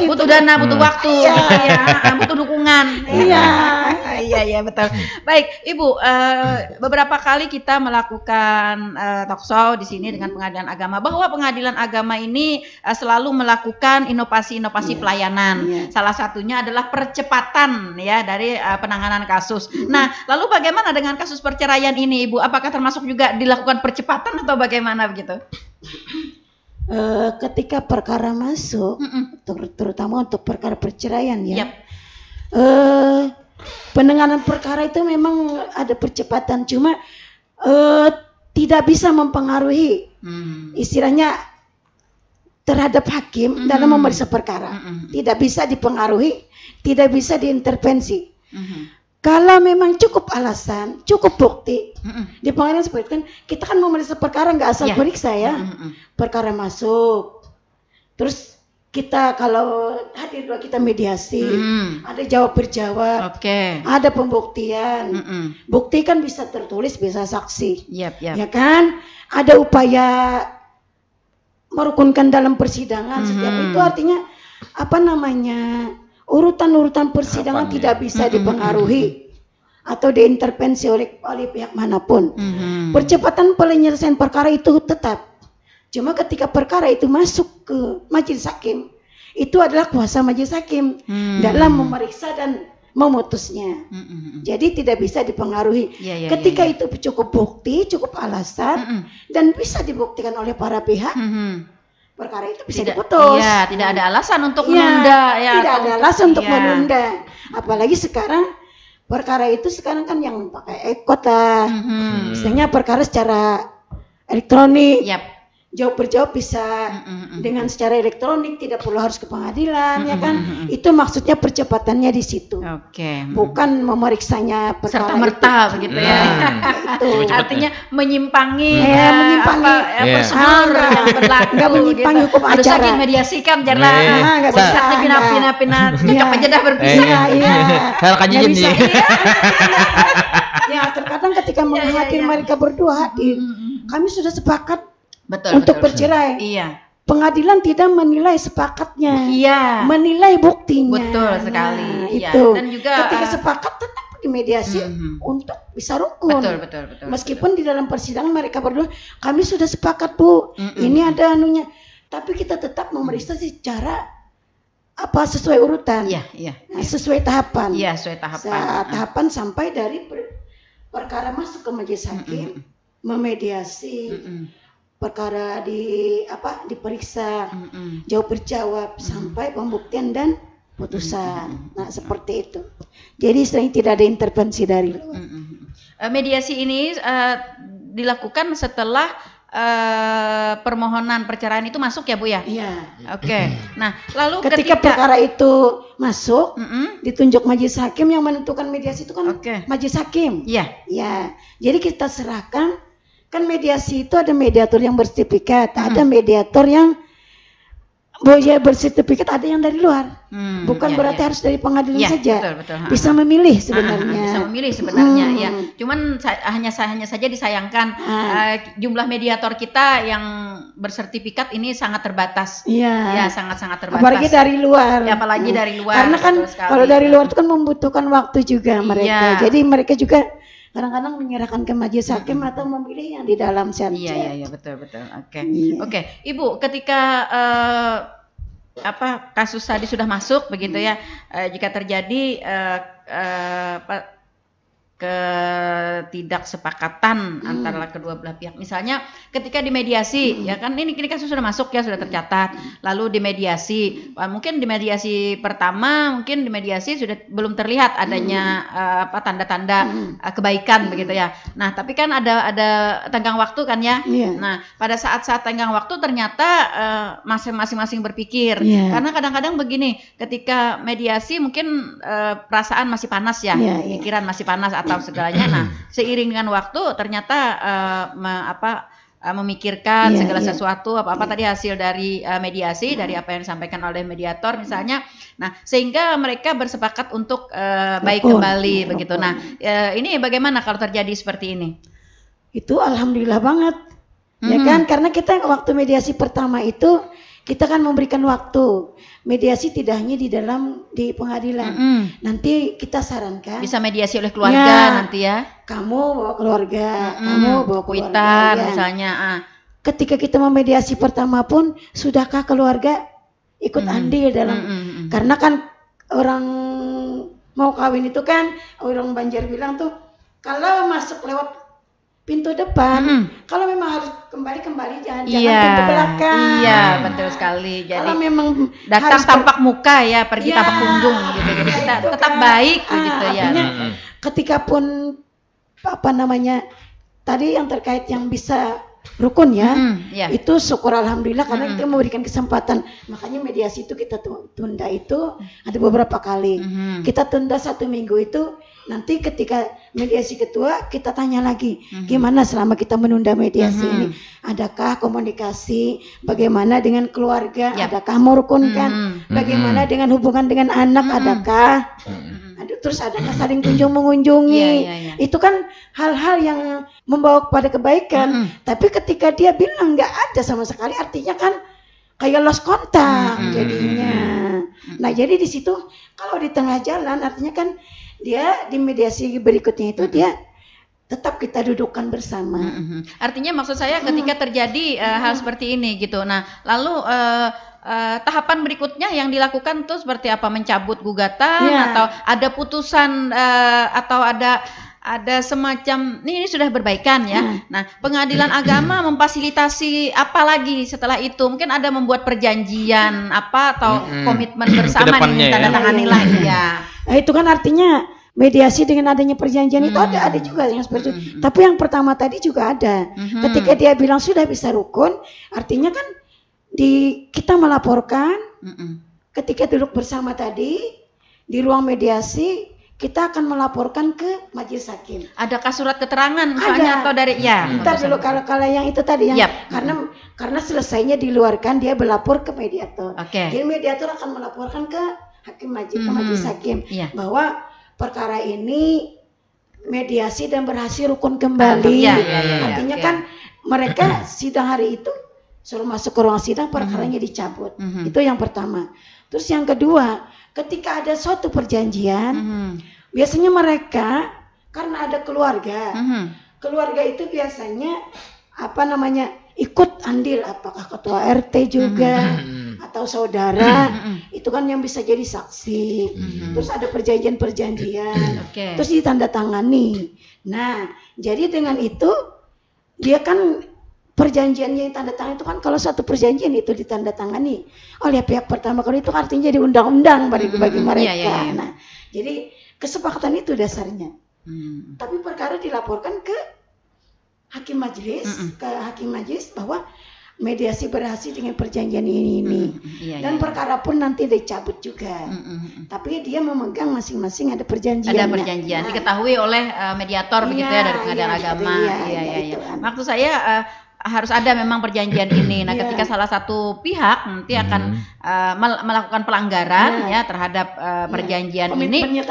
Butuh dana, butuh waktu, butuh dukungan. Iya betul. Baik, Ibu, beberapa kali kita melakukan talkshow di sini dengan Pengadilan Agama bahwa Pengadilan Agama ini selalu melakukan inovasi-inovasi pelayanan. Salah satunya adalah percepatan ya dari penanganan kasus. Nah, lalu bagaimana dengan kasus perceraian ini, Ibu? Apakah termasuk juga dilakukan percepatan atau bagaimana begitu? Ketika perkara masuk, terutama untuk perkara perceraian ya, penanganan perkara itu memang ada percepatan, cuma tidak bisa mempengaruhi istilahnya terhadap hakim dalam memeriksa perkara, tidak bisa dipengaruhi, tidak bisa diintervensi. Kalau memang cukup alasan, cukup bukti, di pengadilan seperti itu kan kita kan memeriksa perkara nggak asal periksa ya, perkara masuk, terus kita kalau hadir dua kita mediasi, ada jawab berjawab, ada pembuktian, bukti kan bisa tertulis, bisa saksi, ya kan, ada upaya merukunkan dalam persidangan, setiap itu artinya urutan-urutan persidangan tidak bisa dipengaruhi atau diintervensi oleh pihak manapun. Percepatan penyelesaian perkara itu tetap. Cuma ketika perkara itu masuk ke majelis hakim, itu adalah kuasa majelis hakim dalam memeriksa dan memutusnya. Jadi tidak bisa dipengaruhi. Ketika itu cukup bukti, cukup alasan, dan bisa dibuktikan oleh para pihak, perkara itu bisa diputus. Tidak ada alasan untuk menunda. Tidak ada alasan untuk menunda. Apalagi sekarang perkara itu sekarang kan yang pakai e-kota, misalnya perkara secara elektronik. Jawab berjawab bisa dengan secara elektronik, tidak perlu harus ke pengadilan, ya kan? Itu maksudnya percepatannya di situ. Bukan memeriksanya serta merta begitu ya. Itu artinya menyimpangi prosedur yang berlaku. Nggak menyimpangi hukum acara. Harus saking mediasikan jangan pindah-pindah cocok aja dah berpisah. Nggak bisa. Ya terkadang ketika menghadir mereka berdua hadir, kami sudah sepakat untuk bercerai. Pengadilan tidak menilai sepakatnya, menilai buktinya. Betul sekali. Itu. Dan juga ketika sepakat tetap dimediasi untuk bisa rukun. Betul. Meskipun di dalam persidangan mereka berdua, kami sudah sepakat Bu, ini ada anunya. Tapi kita tetap memeriksa secara sesuai urutan. Sesuai tahapan. Sesuai tahapan. Tahapan sampai dari perkara masuk ke majelis hakim, memediasi. Perkara diperiksa, jawab berjawab sampai pembuktian dan putusan. Nah seperti itu. Jadi sering tidak ada intervensi dari luar. Mediasi ini dilakukan setelah permohonan perceraian itu masuk ya Bu ya? Nah lalu ketika perkara itu masuk, ditunjuk majelis hakim, yang menentukan mediasi itu kan majelis hakim. Jadi kita serahkan. Kan mediasi itu ada mediator yang bersertifikat, ada mediator yang boleh bersertifikat, ada yang dari luar. Bukan berarti harus dari pengadilan saja. Betul. Bisa memilih sebenarnya. Bisa memilih sebenarnya ya. Cuman hanya saja disayangkan jumlah mediator kita yang bersertifikat ini sangat terbatas. Iya. Ya, sangat-sangat terbatas. Apalagi dari luar. Ya, apalagi dari luar. Karena kan kalau dari luar itu kan membutuhkan waktu juga mereka. Jadi mereka juga kadang-kadang menyerahkan ke majelis hakim atau memilih yang di dalam saja. Iya, betul. Oke. Ibu, ketika kasus tadi sudah masuk begitu ya, jika terjadi ketidaksepakatan antara kedua belah pihak, misalnya ketika dimediasi, ya kan ini kasus sudah masuk ya, sudah tercatat, lalu dimediasi, mungkin di mediasi pertama, mungkin di mediasi sudah belum terlihat adanya tanda-tanda kebaikan begitu ya. Nah, tapi kan ada tenggang waktu kan ya. Nah, pada saat-saat tenggang waktu ternyata masing-masing berpikir, karena kadang-kadang begini, ketika mediasi mungkin perasaan masih panas ya, pikiran masih panas atau segalanya. Nah, seiring dengan waktu ternyata memikirkan segala sesuatu apa tadi hasil dari mediasi, dari apa yang disampaikan oleh mediator misalnya. Nah, sehingga mereka bersepakat untuk baik kembali begitu. Nah, ini bagaimana kalau terjadi seperti ini? Itu alhamdulillah banget. Ya kan, karena kita waktu mediasi pertama itu kita kan memberikan waktu. Mediasi tidak hanya di pengadilan. Nanti kita sarankan. Bisa mediasi oleh keluarga nanti ya. Kamu bawa keluarga, kamu bawa kuitan misalnya. Ketika kita memediasi pertama pun, sudahkah keluarga ikut andil dalam? Karena kan orang mau kawin itu kan, orang Banjar bilang tuh, kalau masuk lewat pintu depan, kalau memang harus kembali jangan pintu belakang. Iya, betul sekali. Jadi kalau memang datang tampak muka ya, pergi tampak punggung gitu. Jadi kita tetap baik begitu ya. Ketika pun tadi yang terkait yang bisa rukun itu syukur alhamdulillah karena kita memberikan kesempatan. Makanya mediasi itu kita tunda itu ada beberapa kali. Kita tunda 1 minggu itu. Nanti ketika mediasi kedua kita tanya lagi gimana selama kita menunda mediasi ini, adakah komunikasi, bagaimana dengan keluarga, adakah merukunkan, bagaimana dengan hubungan dengan anak, adakah terus adakah saling kunjung mengunjungi. Itu kan hal-hal yang membawa kepada kebaikan. Tapi ketika dia bilang nggak ada sama sekali, artinya kan kayak lost kontak jadinya. Nah, jadi di situ kalau di tengah jalan artinya kan dia di mediasi berikutnya itu dia tetap kita dudukkan bersama. Artinya maksud saya ketika terjadi hal seperti ini gitu. Nah, lalu tahapan berikutnya yang dilakukan tuh seperti apa? Mencabut gugatan atau ada putusan atau ada semacam ini sudah berbaikan ya. Nah, pengadilan agama memfasilitasi apa lagi setelah itu? Mungkin ada membuat perjanjian atau komitmen bersama yang ditandatangani lagi ya. Nah, itu kan artinya mediasi dengan adanya perjanjian itu ada juga yang seperti itu. Tapi yang pertama tadi juga ada. Ketika dia bilang sudah bisa rukun, artinya kan kita melaporkan. Ketika duduk bersama tadi di ruang mediasi, kita akan melaporkan ke majelis hakim. Adakah surat keterangan misalnya atau dari Ntar dulu kalau yang itu tadi yang karena selesainya diluarkan dia berlapor ke mediator. Jadi mediator akan melaporkan ke hakim majelis hakim bahwa perkara ini mediasi dan berhasil rukun kembali. Artinya kan mereka sidang hari itu suruh masuk ke ruang sidang, perkaranya dicabut. Itu yang pertama. Terus yang kedua, ketika ada suatu perjanjian, biasanya mereka karena ada keluarga, keluarga itu biasanya ikut andil, apakah ketua RT juga atau saudara, itu kan yang bisa jadi saksi. Terus ada perjanjian-perjanjian, terus ditandatangani. Nah, jadi dengan itu dia kan perjanjiannya yang tanda tangan itu kan kalau satu perjanjian itu ditandatangani oleh pihak pertama kali itu artinya jadi undang-undang bagi mereka. Nah, jadi kesepakatan itu dasarnya. Tapi perkara dilaporkan ke hakim majelis, bahwa mediasi berhasil dengan perjanjian ini. Dan perkara pun nanti dicabut juga. Tapi dia memegang masing-masing ada perjanjian. Ada perjanjian, diketahui oleh mediator begitu ya dari pengadilan agama. Maksud saya harus ada memang perjanjian ini. Nah, ketika salah satu pihak nanti akan melakukan pelanggaran ya terhadap perjanjian ini,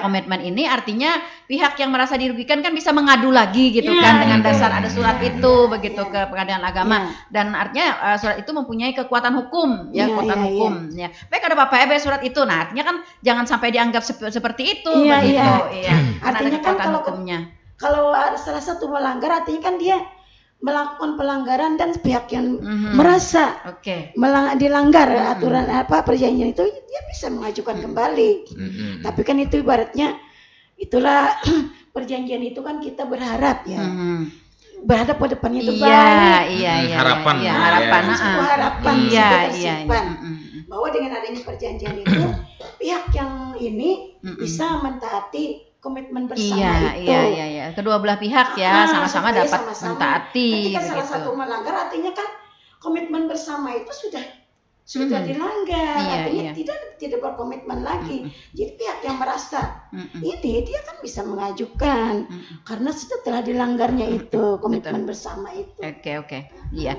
komitmen ini, artinya pihak yang merasa dirugikan kan bisa mengadu lagi gitu kan dengan dasar ada surat itu begitu ke Pengadilan Agama dan artinya surat itu mempunyai kekuatan hukum ya, hukum ya. Baik, ada Bapak surat itu. Nah, artinya kan jangan sampai dianggap seperti itu begitu. Artinya kan kalau salah satu melanggar artinya kan dia melakukan pelanggaran dan pihak yang merasa dilanggar aturan perjanjian itu dia bisa mengajukan kembali. Tapi kan itu ibaratnya itulah perjanjian itu kan kita berharap ya. Berharap pada depannya itu baik. Harapan bahwa dengan adanya perjanjian itu pihak yang ini bisa mentaati komitmen bersama itu. Iya. Kedua belah pihak ya sama-sama dapat mentaati. Ketika salah satu melanggar artinya kan komitmen bersama itu sudah dilanggar. Artinya tidak berkomitmen lagi. Jadi pihak yang merasa ini dia kan bisa mengajukan karena setelah dilanggarnya itu komitmen bersama itu. Oke. Iya.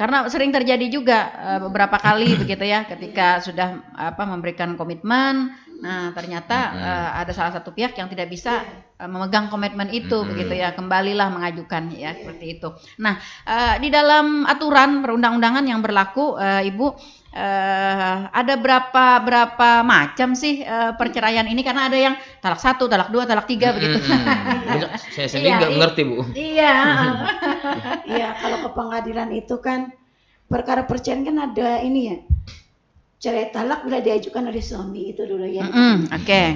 Karena sering terjadi juga beberapa kali begitu ya, ketika sudah memberikan komitmen, nah ternyata ada salah satu pihak yang tidak bisa memegang komitmen itu begitu ya, kembalilah mengajukan ya seperti itu. Nah, di dalam aturan perundang-undangan yang berlaku, Ibu, ada berapa macam sih perceraian ini, karena ada yang talak 1, talak 2, talak 3 begitu. Saya sendiri nggak mengerti, Bu. Iya, kalau ke pengadilan itu kan perkara perceraian kan ada ini ya. Cerai talak bila diajukan oleh suami itu dulu ya.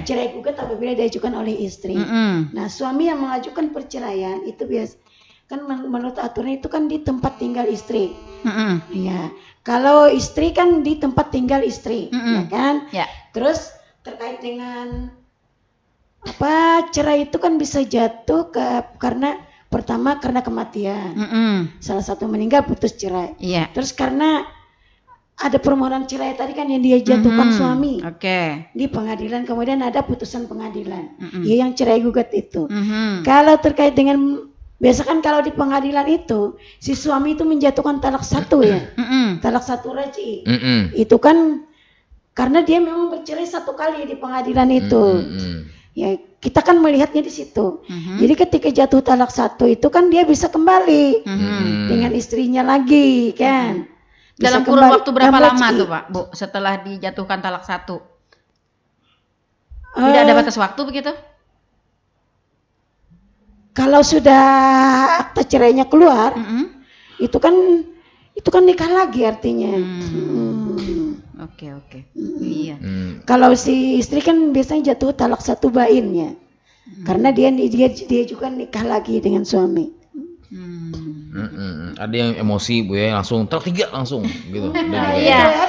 Cerai gugat apabila diajukan oleh istri. Nah, suami yang mengajukan perceraian itu biasa kan menurut aturan itu kan di tempat tinggal istri. Ya. Kalau istri kan di tempat tinggal istri, ya kan? Terus terkait dengan cerai itu kan bisa jatuh karena pertama karena kematian. Salah satu meninggal putus cerai. Terus karena ada permohonan cerai tadi kan yang dia jatuhkan suami di pengadilan, kemudian ada putusan pengadilan yang cerai gugat itu. Kalau terkait dengan biasa kan kalau di pengadilan itu si suami itu menjatuhkan talak 1 ya, talak 1 raj'i. Itu kan karena dia memang bercerai 1 kali di pengadilan itu. Ya, kita kan melihatnya di situ. Jadi ketika jatuh talak 1 itu kan dia bisa kembali dengan istrinya lagi kan. Dalam kurun waktu berapa lama tuh Pak, Bu, setelah dijatuhkan talak 1? Tidak ada batas waktu begitu? Kalau sudah akta cerainya keluar, itu kan nikah lagi artinya. Iya. Kalau si istri kan biasanya jatuh talak 1 bain ya, karena dia juga nikah lagi dengan suami. Ada yang emosi, Bu ya, langsung talak 3 langsung gitu. Iya.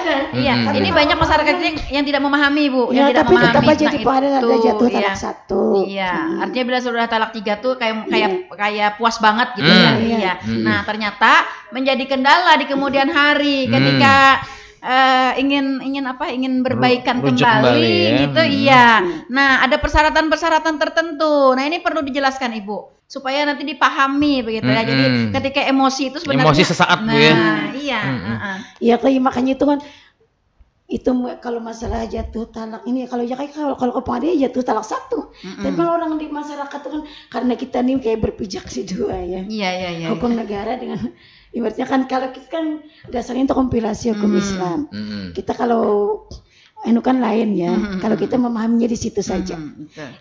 Ini banyak masyarakat yang tidak memahami, Bu, yang tidak tapi memahami. Tetap aja di pengadilan ada jatuh talak 1. Iya, artinya bila sudah talak 3 tuh kayak puas banget gitu ya. Nah, ternyata menjadi kendala di kemudian hari ketika ingin berbaikan kembali gitu. Nah, ada persyaratan-persyaratan tertentu. Nah, ini perlu dijelaskan Ibu supaya nanti dipahami begitu ya. Jadi ketika emosi itu sebenarnya emosi sesaat, Bu ya. Iya, makanya itu kan itu kalau masalah jatuh talak ini kalau ke pengadilan jatuh talak 1. Tapi kalau orang di masyarakat itu kan karena kita nih kayak berpijak si dua ya. Hukum negara dengan ibaratnya kan kalau kita kan dasarnya itu kompilasi hukum Islam. Kita kalau kan lain ya. Kalau kita memahaminya di situ saja.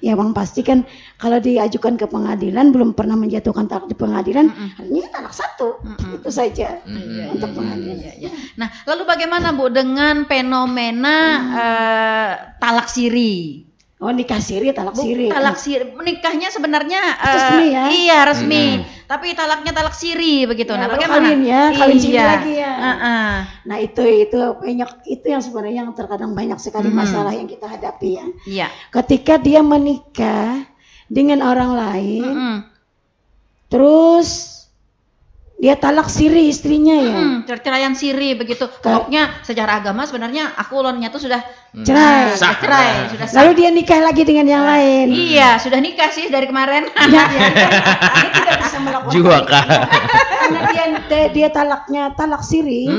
Ya bang, pasti kan kalau diajukan ke pengadilan belum pernah menjatuhkan talak di pengadilan, artinya talak 1. Itu saja untuk pengadilan. Nah, lalu bagaimana Bu dengan fenomena talak siri? Oh, nikah siri, talak siri. Talak siri, menikahnya sebenarnya resmi ya? Iya, resmi. Tapi talaknya talak siri begitu. Nah, bagaimana? Kawin siri lagi ya. Nah, itu banyak, itu yang sebenarnya yang terkadang banyak sekali masalah yang kita hadapi ya. Iya. Ketika dia menikah dengan orang lain, terus dia talak siri istrinya ya. Perceraian siri begitu. Pokoknya secara agama sebenarnya aku ulunnya tuh sudah cerai. Sudah cerai, sudah sah. Lalu dia nikah lagi dengan yang lain. Iya, sudah nikah sih dari kemarin. Dia tidak bisa melakukan juga kak. karena dia talak siri.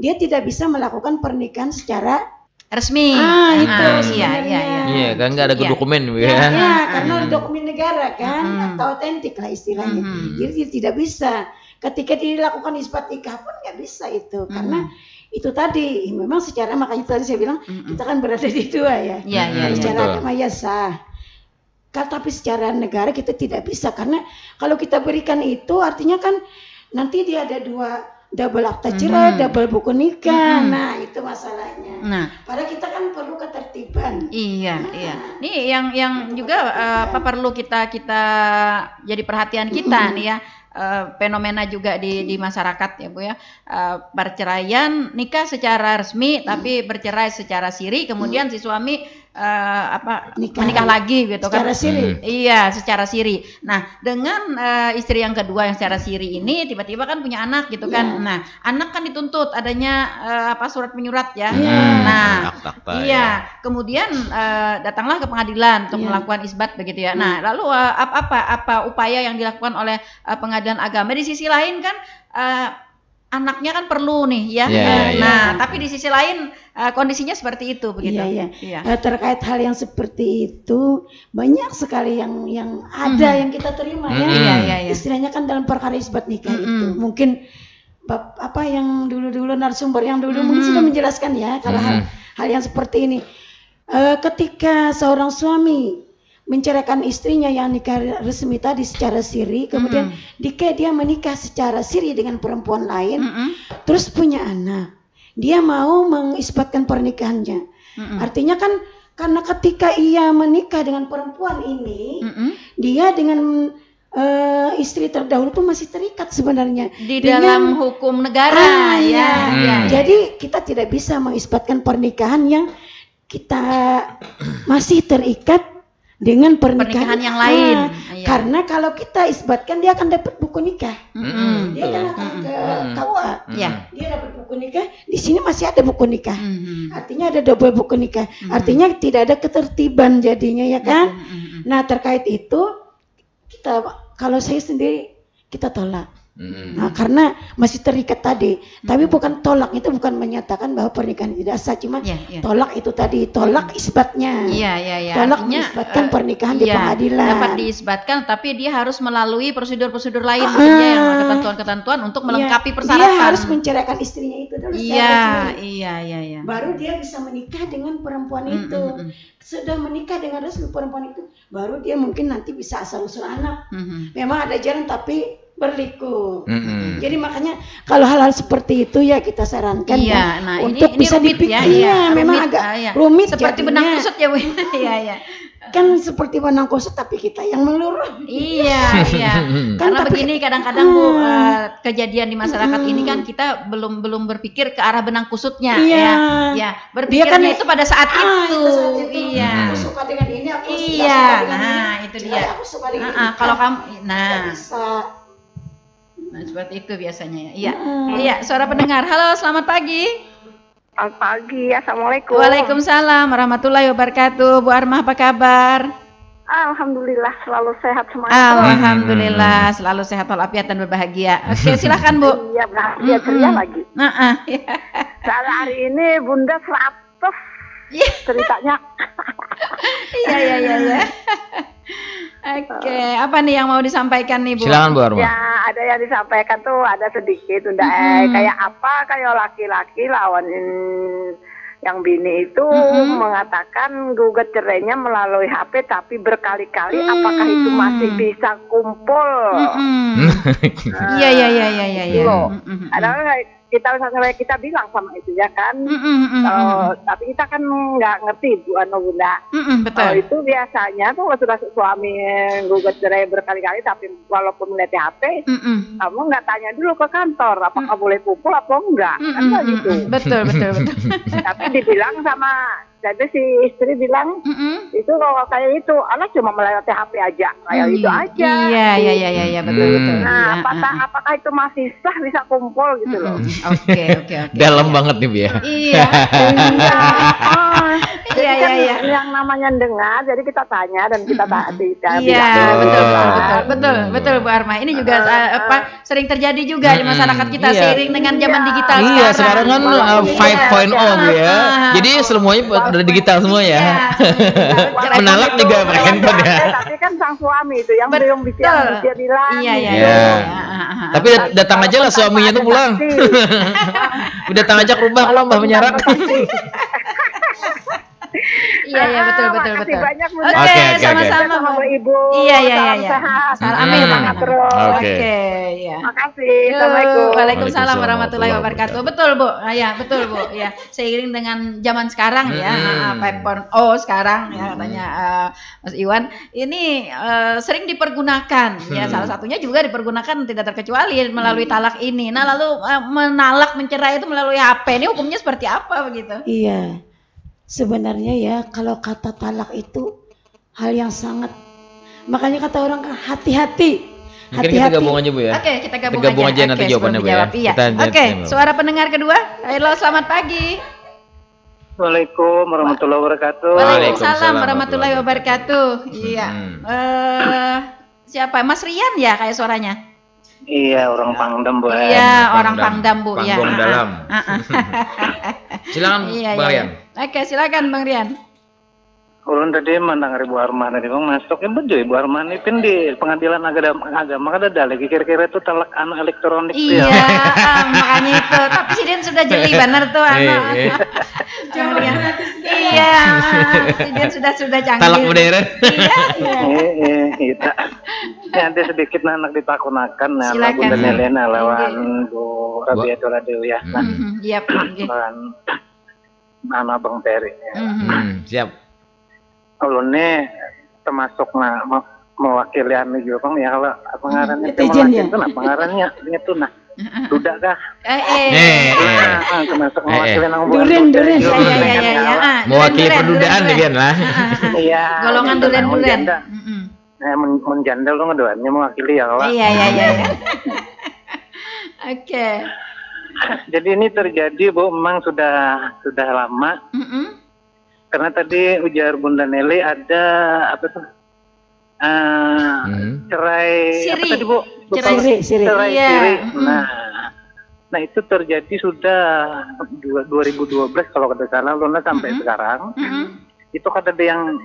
Dia tidak bisa melakukan pernikahan secara resmi. Itu Iya kan nggak ada dokumen ya. Karena dokumen negara kan atau otentik lah istilahnya. Jadi dia tidak bisa. Ketika dilakukan isbat nikah pun nggak bisa itu karena itu tadi memang secara, makanya tadi saya bilang kita kan berada di dua ya. Secara agama ya sah. Tapi secara negara kita tidak bisa karena kalau kita berikan itu artinya kan nanti dia ada double akta cerai, double buku nikah. Nah, itu masalahnya. Padahal kita kan perlu ketertiban. Iya. Nih yang juga perlu kita jadi perhatian kita nih ya. Fenomena juga di masyarakat ya Bu ya, perceraian nikah secara resmi tapi bercerai secara siri, kemudian si suami menikah lagi gitu secara kan siri. Iya, secara siri. Nah dengan istri yang kedua yang secara siri ini tiba-tiba kan punya anak gitu kan. Nah anak kan dituntut adanya surat menyurat ya. Nah kemudian datanglah ke pengadilan untuk melakukan isbat begitu ya. Nah lalu apa upaya yang dilakukan oleh pengadilan agama? Di sisi lain kan anaknya kan perlu nih ya. Tapi di sisi lain kondisinya seperti itu begitu. Terkait hal yang seperti itu banyak sekali yang ada yang kita terima ya. Istilahnya kan dalam perkara isbat nikah itu mungkin yang dulu narasumber yang dulu mungkin sudah menjelaskan ya kalau hal yang seperti ini. Ketika seorang suami menceraikan istrinya yang nikah resmi tadi secara siri, kemudian dia menikah secara siri dengan perempuan lain, terus punya anak, dia mau mengisbatkan pernikahannya. Artinya kan karena ketika ia menikah dengan perempuan ini, dia dengan istri terdahulu itu masih terikat sebenarnya di dalam hukum negara. Jadi kita tidak bisa mengisbatkan pernikahan yang kita masih terikat dengan pernikahan yang lain. Karena kalau kita isbatkan dia akan dapat buku nikah. Dia akan ke KUA. Dia dapat buku nikah, di sini masih ada buku nikah. Artinya ada double buku nikah. Artinya tidak ada ketertiban jadinya ya kan. Nah, terkait itu kalau saya sendiri kita tolak. Nah, karena masih terikat tadi. Tapi bukan tolak itu bukan menyatakan bahwa pernikahan tidak sah, cuma tolak itu tadi, tolak isbatnya. Tolak isbatkan pernikahan di pengadilan. Dapat diisbatkan tapi dia harus melalui prosedur-prosedur lain yang ketentuan-ketentuan untuk melengkapi persyaratan. Dia harus menceraikan istrinya itu dulu. Baru dia bisa menikah dengan perempuan itu. Sudah menikah dengan resmi perempuan itu, baru dia mungkin nanti bisa asal-usul anak. Memang ada jalan tapi berliku. Jadi makanya kalau hal-hal seperti itu ya kita sarankan untuk ini bisa dipikir. Memang agak rumit seperti jadinya. benang kusut ya Bu. Kan seperti benang kusut tapi kita yang melurus. Karena begini kadang-kadang Bu, kejadian di masyarakat ini kan kita belum berpikir ke arah benang kusutnya. Berpikirnya itu pada saat itu. Aku suka dengan ini, aku suka dengan ini. Itu dia. Aku suka dengan ini. Kalau kamu bisa. Nah, seperti itu biasanya ya. Iya, suara pendengar. Halo, selamat pagi. Selamat pagi, assalamualaikum. Waalaikumsalam warahmatullahi wabarakatuh. Bu Armah apa kabar? Alhamdulillah selalu sehat semuanya. Alhamdulillah selalu sehat walafiat dan berbahagia. Oke, silakan Bu. Iya, bahagia ceria lagi. Saya hari ini Bunda 100 ceritanya. Iya. Oke, apa nih yang mau disampaikan nih Bu? Silakan Bu Arma. Ya, ada yang disampaikan tuh ada sedikit kayak laki-laki lawan yang bini itu mengatakan gugat cerainya melalui HP tapi berkali-kali, apakah itu masih bisa kumpul? Iya. Ada kita bilang sama itu ya kan, tapi kita kan nggak ngerti Bu Bunda. Betul. Itu biasanya tuh sudah suami gugat cerai berkali-kali, tapi walaupun melihat HP, kamu nggak tanya dulu ke kantor apakah boleh kumpul atau enggak, kan gitu. Betul. Tapi dibilang sama Jadi si istri bilang itu kalau kayak itu, anak cuma melewati HP aja, kayak itu aja. Iya, betul. Nah, apakah itu masih sah bisa kumpul gitu loh? Oke. Dalam banget nih Bu ya. Iya. Iya. Yang namanya dengar, jadi kita tanya dan kita tidak. Iya, betul Bu Arma. Ini juga sering terjadi juga di masyarakat kita seiring dengan zaman digital sekarang. Iya, sekarang kan 5.0 Bu ya. Jadi semuanya udah digital semua ya. Menalak juga pakai handphone ya. Tapi kan sang suami itu yang belum bisa bilang. Iya. Tapi datang aja lah suaminya tuh pulang. Datang aja ke rumah kalau Mbak menyarak. Iya, betul. Makasih banyak Bu. Oke, sama-sama Bu Ibu. Iya. Salam Amin. sehat terus. Oke, ya. Makasih. Assalamualaikum. Waalaikumsalam warahmatullahi wabarakatuh. Betul Bu. Ya, betul Bu. Ya, seiring dengan zaman sekarang ya, 5.0 sekarang ya katanya Mas Iwan, ini sering dipergunakan. Ya, salah satunya juga dipergunakan tidak terkecuali melalui talak ini. Nah, lalu menalak mencerai itu melalui HP. Ini hukumnya seperti apa begitu? Iya. Sebenarnya ya kalau kata talak itu hal yang sangat, makanya kata orang hati-hati. Mungkin kita gabung aja Bu ya. Oke, kita gabung aja nanti jawabannya Bu ya. Oke, suara pendengar kedua. Halo, selamat pagi. Assalamualaikum warahmatullahi wabarakatuh. Waalaikumsalam warahmatullahi wabarakatuh. Iya. Siapa? Mas Rian ya kayak suaranya? Iya, orang Pangdam Bu. Iya, orang Pangdam Bu ya. Pangdam dalam. Silakan Bang Rian. Oke, silakan Bang Rian. Ulun tadi mandang Ibu Arman tadi Bang masuk bejo Ibu Arman ini di pengadilan agama kada ada lagi kira-kira itu talak elektronik. Iya, makanya itu. Tapi Sidin sudah jeli benar tuh Iya, Sidin sudah canggih. Talak modern. Iya. Nanti sedikit anak ditakunakan nah Silakan. Bunda Nelena lawan Bu Rabiatul Dewi ya. Iya, Nama Bang Peri. Siap. Ulunnya termasuk mewakili anu juga Bang ya kalau pengarannya itu pengarannya itu duda kah? Termasuk mewakili nang Duren. Iya. Mewakili pendudaan ya Bian lah. Iya. Golongan duren. Menjandel dong doanya mewakili ya kalau. Iya. Oke. Jadi ini terjadi Bu memang sudah lama. Karena tadi ujar Bunda Nelly ada apa tuh? Cerai siri. apa tadi Bu? Cerai siri. Siri. Nah itu terjadi sudah 2012 kalau kata salah Luna sampai sekarang. Itu kata ada yang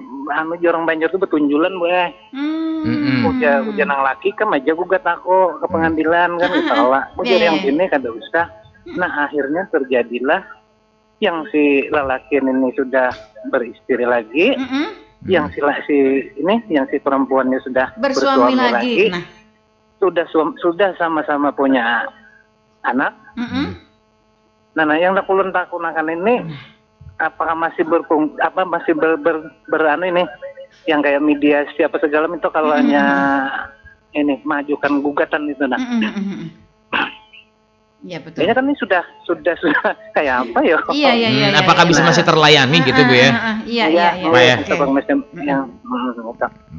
orang Banjar tuh betunjulan Bu ya. Ujian nang laki kan aja gugat aku ke pengadilan kan ditolak. Ujian yang ini kada usah. Nah akhirnya terjadilah yang si lelaki ini sudah beristri lagi, yang si perempuannya sudah bersuami lagi. Nah. Sudah sama-sama punya anak. Nah, yang ulun takunakan ini apakah masih beranu ini yang kayak mediasi apa segala itu kalau hanya ini majukan gugatan itu nah. Iya betul. Kayaknya kan ini sudah kayak apa ya? Iya. Apakah bisa masih terlayani gitu Bu ya? Iya. Bang Mesem yang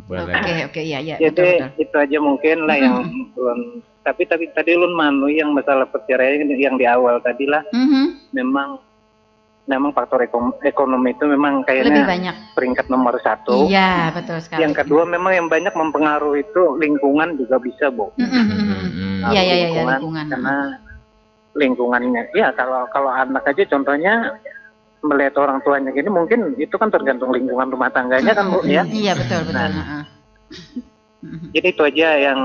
Oke, iya. Jadi itu aja mungkin lah yang belum. Tapi tadi ulun manu yang masalah perceraian yang di awal tadi lah. Memang faktor ekonomi itu memang kayaknya lebih banyak. Peringkat nomor 1. Iya, betul sekali. Yang kedua memang yang banyak mempengaruhi itu lingkungan juga bisa Bu. Iya, lingkungan. Karena lingkungannya, ya kalau anak aja contohnya melihat orang tuanya gini mungkin itu kan tergantung lingkungan rumah tangganya kan Bu ya. Iya betul. Jadi itu aja yang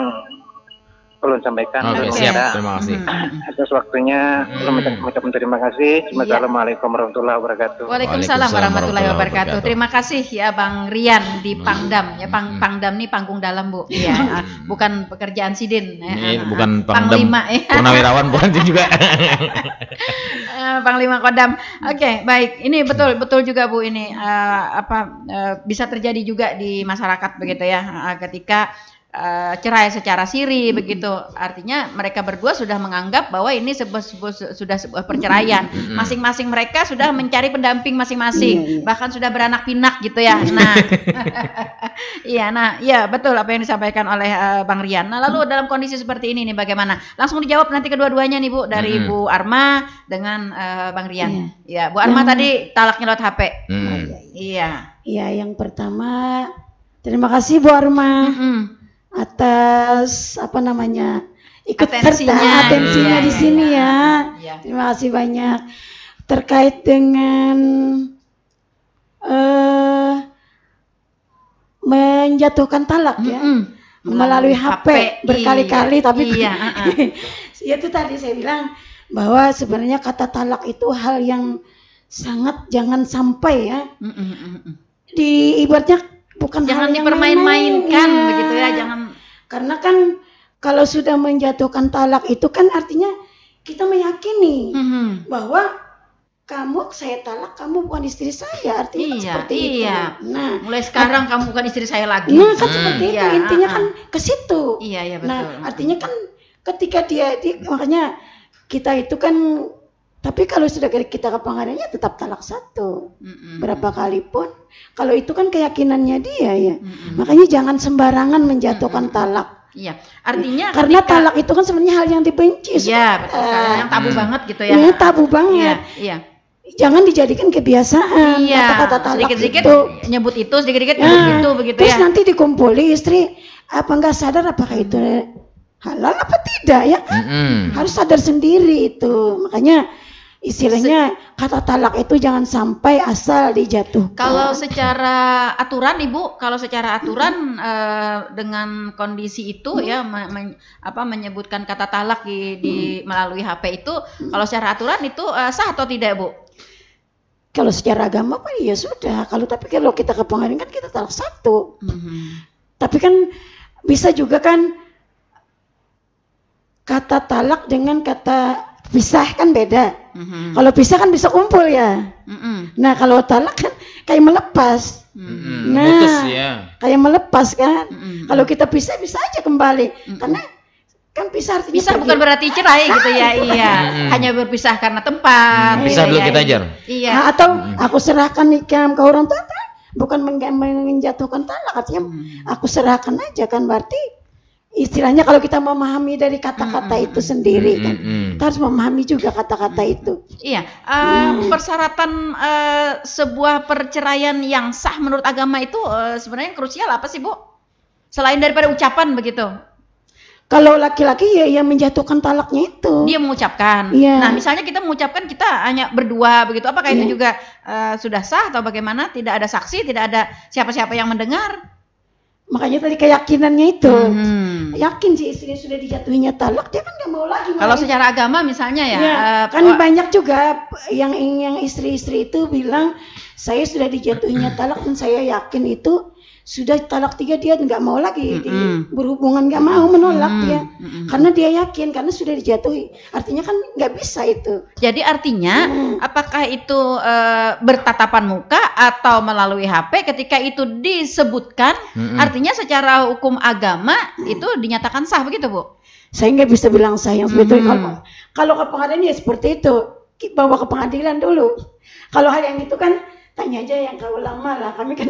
perlu sampaikan. Oke, siap. Terima kasih. Atas waktunya, mengucapkan terima kasih. Assalamualaikum warahmatullahi wabarakatuh. Waalaikumsalam warahmatullahi wabarakatuh. Terima kasih ya Bang Rian di Pangdam. Ya Pangdam nih panggung dalam Bu. Ya, bukan pekerjaan Sidin. Ini bukan Pangdam. Panglima. Purnawirawan bukan juga. Panglima Kodam. Oke, baik. Ini betul juga Bu ini bisa terjadi juga di masyarakat begitu ya. Ketika cerai secara siri begitu. Artinya mereka berdua sudah menganggap bahwa ini sudah sebuah perceraian. Masing-masing mereka sudah mencari pendamping masing-masing, bahkan sudah beranak pinak gitu ya. Nah, iya betul apa yang disampaikan oleh Bang Rian. Nah, lalu dalam kondisi seperti ini nih bagaimana? Langsung dijawab nanti kedua-duanya nih Bu, dari Bu Arma dengan Bang Rian. Ya, Bu Arma tadi talaknya lewat HP. Iya. Iya, yang pertama terima kasih Bu Arma. Atas ikut atensinya di sini ya. Terima kasih banyak. Terkait dengan menjatuhkan talak ya, melalui HP berkali-kali, tapi itu tadi saya bilang bahwa sebenarnya kata talak itu hal yang sangat jangan sampai ya, ibaratnya bukan jangan dipermain-mainkan begitu ya, jangan. Karena kan kalau sudah menjatuhkan talak itu kan artinya kita meyakini bahwa saya talak, kamu bukan istri saya, artinya seperti itu. Nah, mulai sekarang kamu bukan istri saya lagi. Nah, kan seperti itu, intinya kan ke situ. Iya, betul. Nah, artinya kan ketika makanya kita itu kan, tapi kalau sudah kita ke pengadilannya tetap talak satu. Berapa kali pun, kalau itu kan keyakinannya dia ya. Makanya jangan sembarangan menjatuhkan talak. Iya, artinya karena talak itu kan sebenarnya hal yang dibenci. Iya, betul. Yang tabu banget gitu ya. Iya, tabu banget. Iya. Jangan dijadikan kebiasaan kata-kata talak sedikit-sedikit itu. Nyebut itu, sedikit-sedikit nyebut itu begitu terus ya. Terus nanti dikumpuli istri, apa enggak sadar apakah itu halal apa tidak ya kan? Harus sadar sendiri itu. Makanya istilahnya kata talak itu jangan sampai asal dijatuhkan. Kalau secara aturan Ibu, dengan kondisi itu ya menyebutkan kata talak di melalui HP itu, kalau secara aturan itu sah atau tidak Bu? Kalau secara agama Pak ya sudah. Tapi kalau kita ke pengadilan kan kita talak satu. Tapi kan bisa juga kan kata talak dengan kata pisah kan beda. Kalau pisah kan bisa kumpul ya. Nah kalau talak kan kayak melepas. Nah kayak melepas kan. Kalau kita pisah bisa aja kembali. Karena kan pisah artinya pisah bukan berarti cerai gitu ya. Hanya berpisah karena tempat. Pisah dulu kita ajar. Iya. Nah, atau aku serahkan nikah ke orang tua, bukan menjatuhkan talak, artinya aku serahkan aja kan, berarti istilahnya kalau kita memahami dari kata-kata itu sendiri kan, kita harus memahami juga kata-kata itu. Iya, persyaratan sebuah perceraian yang sah menurut agama itu sebenarnya krusial apa sih Bu? Selain daripada ucapan begitu. Kalau laki-laki ya yang menjatuhkan talaknya itu. Dia mengucapkan. Nah misalnya kita mengucapkan kita hanya berdua begitu, apakah itu juga sudah sah atau bagaimana? Tidak ada saksi, tidak ada siapa-siapa yang mendengar. Makanya tadi keyakinannya itu. Yakin sih istri sudah dijatuhinya talak, dia kan gak mau lagi. Kalau secara agama misalnya ya. Kan banyak juga yang istri-istri itu bilang saya sudah dijatuhinya talak dan saya yakin itu sudah talak 3 dia nggak mau lagi berhubungan, nggak mau menolak dia karena dia yakin karena sudah dijatuhi, artinya kan nggak bisa itu. Jadi artinya apakah itu bertatapan muka atau melalui HP, ketika itu disebutkan artinya secara hukum agama itu dinyatakan sah begitu Bu? Saya nggak bisa bilang sah yang sebetulnya. Kalau ke pengadilan ya seperti itu, bawa ke pengadilan dulu. Kalau hal yang itu kan tanya aja yang ke ulama lah, kami kan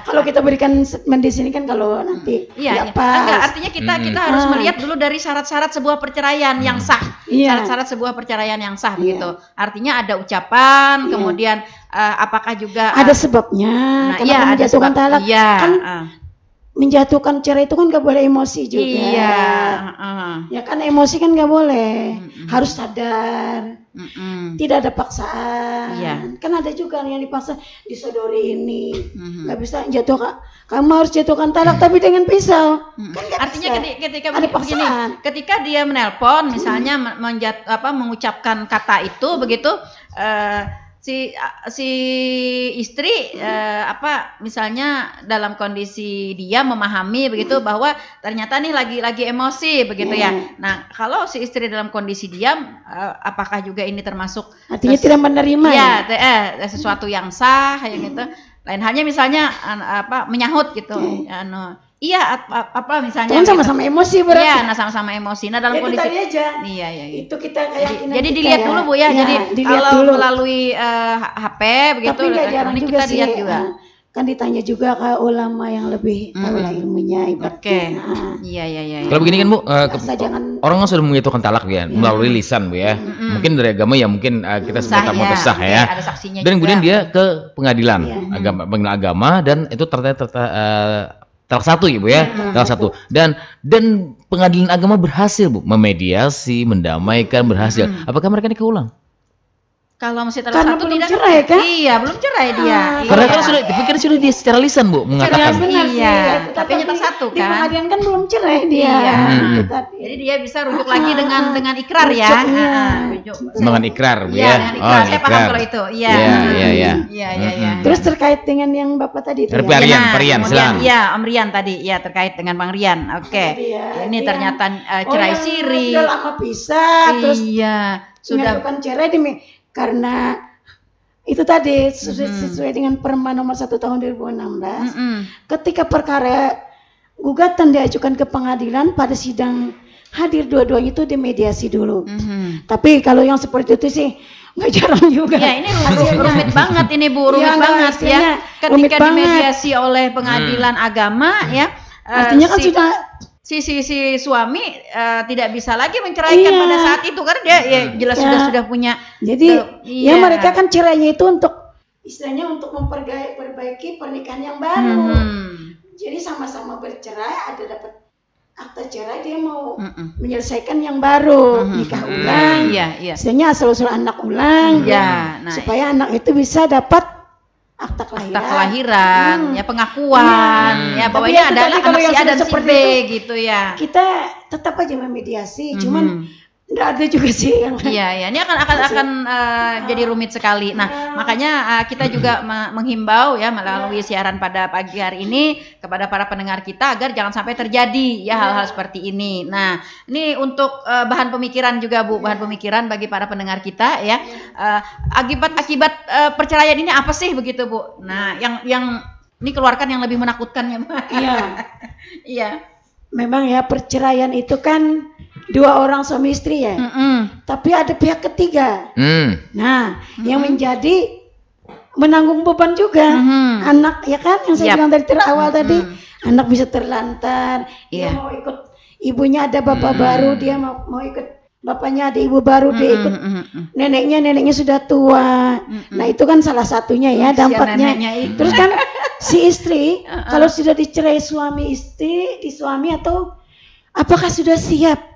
kalau kita berikan statement di sini kan kalau nanti pas. Artinya kita harus melihat dulu dari syarat-syarat sebuah perceraian yang sah. Syarat-syarat sebuah perceraian yang sah begitu. Artinya ada ucapan, kemudian apakah juga ada sebabnya. Kenapa menjatuhkan talak? Kan menjatuhkan cerai itu kan nggak boleh emosi juga. Ya kan emosi kan nggak boleh, harus sadar. Tidak ada paksaan. Kan ada juga yang dipaksa disodori ini, nggak bisa jatuhkan. Kamu harus jatuhkan talak tapi dengan pisau. Kan artinya ketika begini, ketika dia menelpon misalnya mengucapkan kata itu begitu, si istri misalnya dalam kondisi dia memahami begitu bahwa ternyata nih lagi emosi begitu ya. Nah, kalau si istri dalam kondisi diam, apakah juga ini termasuk artinya tidak menerima sesuatu yang sah kayak gitu. Lain halnya misalnya menyahut gitu. Iya, apa misalnya? Kan sama-sama emosi berarti. Iya, nah sama-sama emosi. Nah dalam itu kondisi tadi aja. Iya. Itu kita keyakinan. Jadi dilihat dulu Bu ya. Jadi kalau dulu melalui HP begitu. Tapi nggak jarang juga kita sih. lihat juga. Kan ditanya juga ke ulama yang lebih tahu lah ilmunya ibaratnya. Iya. Kalau begini kan Bu, orang kan sudah menyatukan talak ya melalui lisan Bu ya. Mungkin dari agama ya mungkin kita sebut mau sah ya. Ada saksinya dan juga. Kemudian dia ke pengadilan agama dan itu ternyata talak satu ya Bu ya, talak satu. Dan pengadilan agama berhasil Bu memediasi, mendamaikan, berhasil. Apakah mereka dikeulang? Kalau masih talak satu belum tidak cerai kan? Iya, belum cerai dia. Karena kan sudah dia secara lisan Bu mengatakan. Iya, tapi nyetak satu kan. Di pengadilan kan belum cerai dia. Iya. Jadi dia bisa rujuk lagi dengan ikrar ya. Dengan ikrar Bu ya. ya. Dengan ikrar. Saya paham kalau itu. Iya. Terus terkait dengan yang Bapak tadi itu. Rian, silakan. Iya, Om Rian tadi. Ya, terkait dengan Bang Rian. Oke. Ini ternyata cerai siri. Sudah lama pisah terus sudah bukan cerai karena itu tadi sesuai dengan Perma nomor 1 tahun 2016. Ketika perkara gugatan diajukan ke pengadilan pada sidang hadir dua-duanya itu dimediasi dulu. Tapi kalau yang seperti itu sih nggak jarang juga. Ya ini rumit banget ini Bu, rumit banget ya. Ketika dimediasi oleh pengadilan agama ya. Artinya kan sudah si suami tidak bisa lagi menceraikan pada saat itu karena dia jelas sudah punya. Jadi mereka kan cerainya itu untuk istilahnya untuk memperbaiki pernikahan yang baru. Jadi sama-sama bercerai, ada dapat akta cerai, dia mau menyelesaikan yang baru, nikah ulang. Istilahnya asal-usul anak ulang. Supaya anak itu bisa dapat akta kelahiran, ya pengakuan, ya bahwa ini adalah anak si A dan si B gitu ya. Kita tetap aja memediasi, cuman nggak ada juga sih yang. Iya, ini akan jadi rumit sekali. Nah, makanya kita juga menghimbau ya melalui siaran pada pagi hari ini kepada para pendengar kita agar jangan sampai terjadi ya hal-hal seperti ini. Nah, ini untuk bahan pemikiran juga Bu, bahan pemikiran bagi para pendengar kita ya. Akibat perceraian ini apa sih begitu Bu? Nah, yang ini keluarkan yang lebih menakutkan ya Bu. Iya. Memang ya perceraian itu kan dua orang suami istri ya. Tapi ada pihak ketiga. Nah, yang menjadi menanggung beban juga. Anak ya kan yang saya bilang dari awal tadi, anak bisa terlantar, dia mau ikut ibunya, ada bapak baru, dia mau ikut bapaknya, ada ibu baru, dia ikut neneknya sudah tua. Nah, itu kan salah satunya ya dampaknya. Terus kan si istri kalau sudah dicerai suami atau apakah sudah siap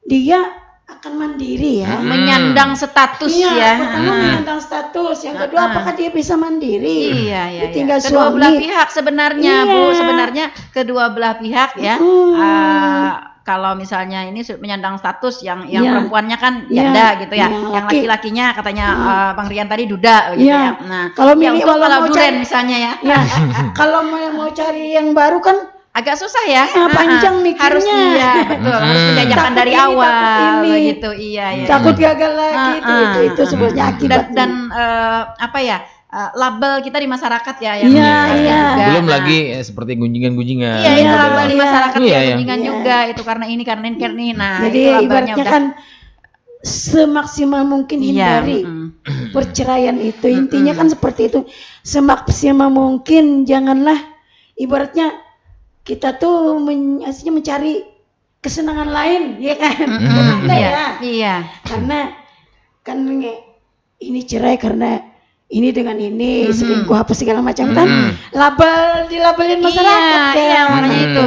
dia akan mandiri ya, menyandang status pertama menyandang status, yang kedua apakah dia bisa mandiri. Tinggal kedua suami. Belah pihak sebenarnya Bu, sebenarnya kedua belah pihak ya. Kalau misalnya ini menyandang status yang perempuannya kan janda gitu ya, yang laki-lakinya katanya Bang Rian tadi duda gitu ya. Nah, kalau mau duren misalnya ya. Kalau mau cari yang baru kan agak susah ya. Panjang mikirnya. Harus betul. Harus menjajakan dari awal gitu. Takut gagal lagi itu sebetulnya akibat. Dan label kita di masyarakat ya yang juga. Belum lagi seperti gunjingan-gunjingan. Iya, itu label di masyarakat gunjingan juga itu karena ini. Nah, jadi ibaratnya kan semaksimal mungkin hindari perceraian itu. Intinya kan seperti itu. Semaksimal mungkin janganlah ibaratnya kita tuh mencari kesenangan lain, ya kan? Karena kan ini cerai karena ini dengan ini selingkuh apa segala macam kan dilabelin masyarakat makanya itu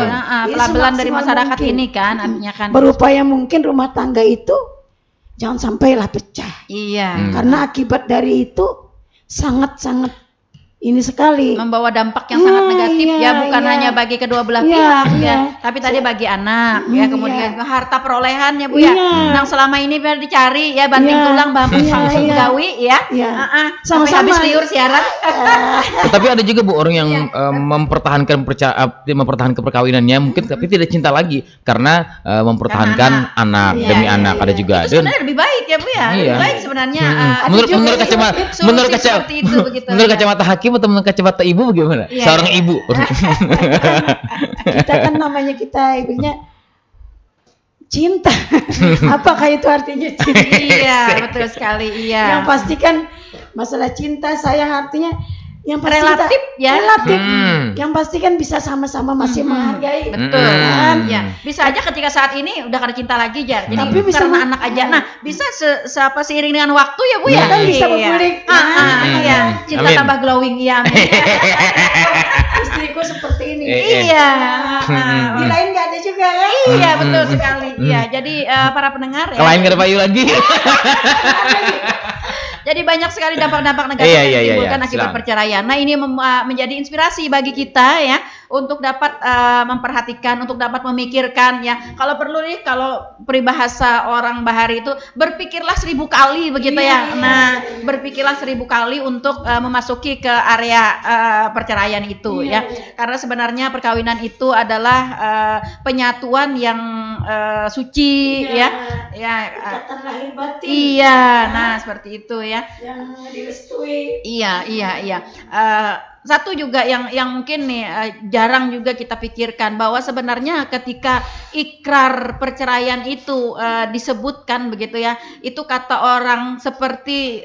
labelan dari masyarakat ini kan artinya kan berupaya mungkin rumah tangga itu jangan sampailah pecah karena akibat dari itu sangat-sangat ini sekali membawa dampak yang sangat negatif bukan hanya bagi kedua belah pihak tapi tadi bagi anak kemudian harta perolehannya Bu yang selama ini biar dicari banting tulang bambu gawi sampai habis liur siaran. Tapi ada juga Bu orang yang mempertahankan perkawinannya mungkin tapi tidak cinta lagi karena mempertahankan anak demi anak. Ada juga itu sebenarnya lebih baik ya Bu ya lebih baik sebenarnya menurut kacamata hakim teman kacamata ibu bagaimana? Seorang ibu. Kita kan namanya kita ibunya cinta. Apakah itu artinya cinta? Iya, betul sekali. Iya. Yang pasti kan masalah cinta, sayang artinya yang pasti relatif ya. Relatif. Yang pasti kan bisa sama-sama masih menghargai. Betul. Ya. Bisa aja ketika saat ini udah karena cinta lagi Jar. Jadi tapi bisa karena anak aja. Nah, bisa seiring dengan waktu ya Bu ya. Kan bisa berguling. Iya. Cinta tambah glowing ya. Istriku seperti ini. Iya. Di lain nggak ada juga ya. Iya, betul sekali. Iya. Jadi para pendengar ya. Lain nggak ada payu lagi. Jadi banyak sekali dampak-dampak negatif yang ditimbulkan akibat perceraian. Nah, ini menjadi inspirasi bagi kita ya untuk dapat memperhatikan, untuk dapat memikirkan ya. Kalau perlu nih, kalau peribahasa orang Bahari itu berpikirlah 1000 kali begitu ya. Nah, berpikirlah 1000 kali untuk memasuki ke area perceraian itu ya. Karena sebenarnya perkawinan itu adalah penyatuan yang suci ya. Ikatan lahir batin. Iya, nah seperti itu ya. Yang direstui. Iya. Satu juga yang mungkin nih jarang juga kita pikirkan bahwa sebenarnya ketika ikrar perceraian itu disebutkan begitu ya, itu kata orang seperti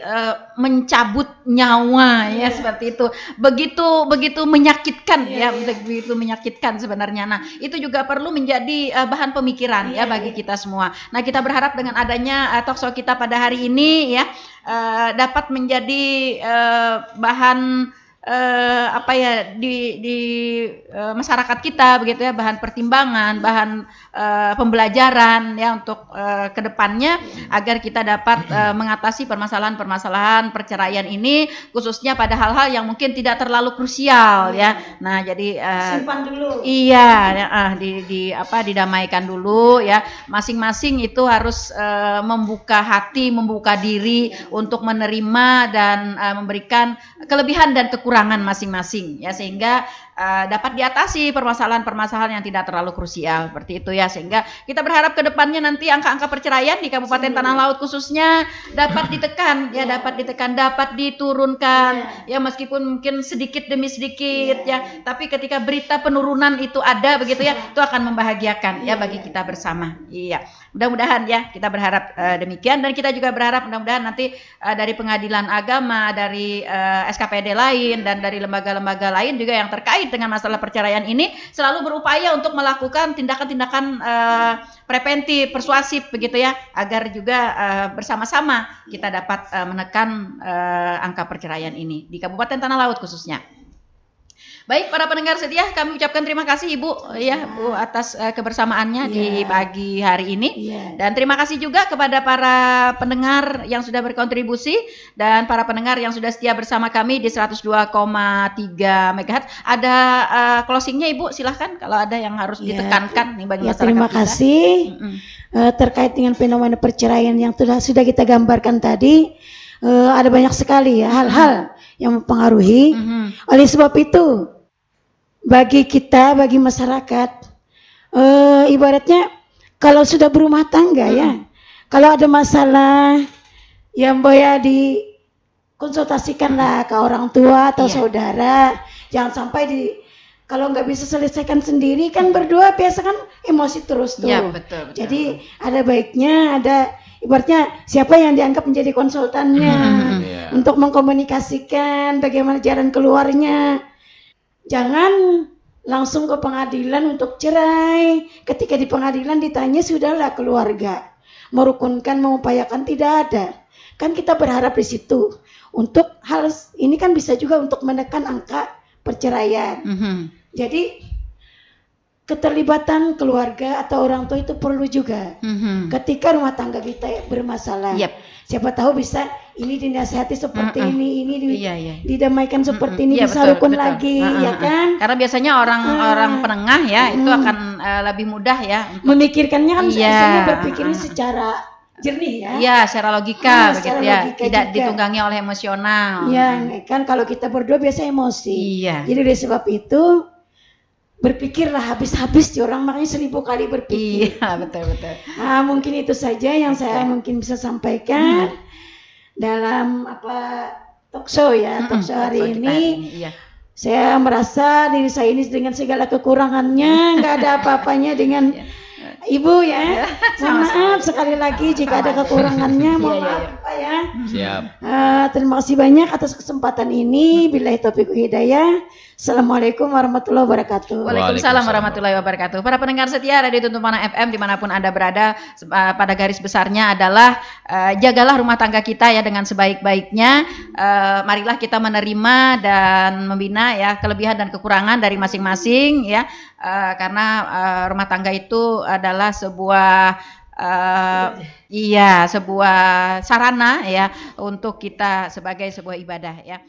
mencabut nyawa ya, seperti itu. Begitu menyakitkan ya, begitu menyakitkan sebenarnya. Nah, itu juga perlu menjadi bahan pemikiran ya bagi kita semua. Nah, kita berharap dengan adanya talk show kita pada hari ini ya dapat menjadi bahan di masyarakat kita begitu ya, bahan pertimbangan, bahan pembelajaran ya untuk kedepannya agar kita dapat mengatasi permasalahan-permasalahan perceraian ini, khususnya pada hal-hal yang mungkin tidak terlalu krusial ya. Nah, jadi simpan dulu. Iya, didamaikan dulu ya. Masing-masing itu harus membuka hati, membuka diri untuk menerima dan memberikan kelebihan dan kekurangan masing-masing ya, sehingga dapat diatasi permasalahan-permasalahan yang tidak terlalu krusial seperti itu ya, sehingga kita berharap ke depannya nanti angka-angka perceraian di Kabupaten Tanah Laut khususnya dapat ditekan ya, dapat diturunkan ya, meskipun mungkin sedikit demi sedikit ya, tapi ketika berita penurunan itu ada begitu ya, itu akan membahagiakan ya bagi kita bersama. Iya, mudah-mudahan ya, kita berharap demikian, dan kita juga berharap mudah-mudahan nanti dari pengadilan agama, dari SKPD lain dan dari lembaga-lembaga lain juga yang terkait dengan masalah perceraian ini selalu berupaya untuk melakukan tindakan-tindakan preventif, persuasif begitu ya, agar juga bersama-sama kita dapat menekan angka perceraian ini di Kabupaten Tanah Laut khususnya. Baik, para pendengar setia, kami ucapkan terima kasih Ibu ya Bu atas kebersamaannya di pagi hari ini. Dan terima kasih juga kepada para pendengar yang sudah berkontribusi dan para pendengar yang sudah setia bersama kami di 102,3 MHz. Ada closingnya Ibu, silahkan kalau ada yang harus ditekankan nih bagi masyarakat. Terima kasih. Terkait dengan fenomena perceraian yang sudah kita gambarkan tadi, ada banyak sekali ya hal-hal yang mempengaruhi. Oleh sebab itu, bagi kita, bagi masyarakat, ibaratnya kalau sudah berumah tangga ya, kalau ada masalah yang boleh dikonsultasikanlah ke orang tua atau saudara. Jangan sampai kalau nggak bisa selesaikan sendiri kan berdua biasa kan emosi terus tuh. Betul. Jadi ada baiknya ibaratnya siapa yang dianggap menjadi konsultannya untuk mengkomunikasikan bagaimana jalan keluarnya. Jangan langsung ke pengadilan untuk cerai. Ketika di pengadilan ditanya sudahlah keluarga merukunkan, mengupayakan, tidak ada. Kan kita berharap di situ. Untuk hal ini kan bisa juga untuk menekan angka perceraian. Jadi keterlibatan keluarga atau orang tua itu perlu juga. Ketika rumah tangga kita bermasalah, siapa tahu bisa ini dinasihati seperti ini didamaikan seperti ini, bisa rukun lagi, ya kan? Karena biasanya orang penengah ya itu akan lebih mudah ya memikirkannya kan, biasanya berpikirnya secara jernih ya. Iya, secara logika begitu ya, tidak ditunggangi oleh emosional. Iya, kan kalau kita berdua biasa emosi. Jadi oleh sebab itu berpikirlah habis-habis orang, makanya 1000 kali berpikir. Iya, betul. Nah, mungkin itu saja yang saya mungkin bisa sampaikan dalam talk show ya, talk show hari ini. Iya. Saya merasa diri saya ini dengan segala kekurangannya, nggak ada apa-apanya dengan Ibu ya. Mohon maaf sekali lagi jika ada kekurangannya, mohon maaf Pak ya. Siap. Terima kasih banyak atas kesempatan ini. Billahi taufiq hidayah. Assalamualaikum warahmatullahi wabarakatuh. Waalaikumsalam warahmatullahi wabarakatuh. Para pendengar setia Radio Tuntun Panah FM dimanapun Anda berada, pada garis besarnya adalah jagalah rumah tangga kita ya dengan sebaik-baiknya. Marilah kita menerima dan membina ya kelebihan dan kekurangan dari masing-masing ya, karena rumah tangga itu adalah sebuah sebuah sarana ya untuk kita sebagai sebuah ibadah ya.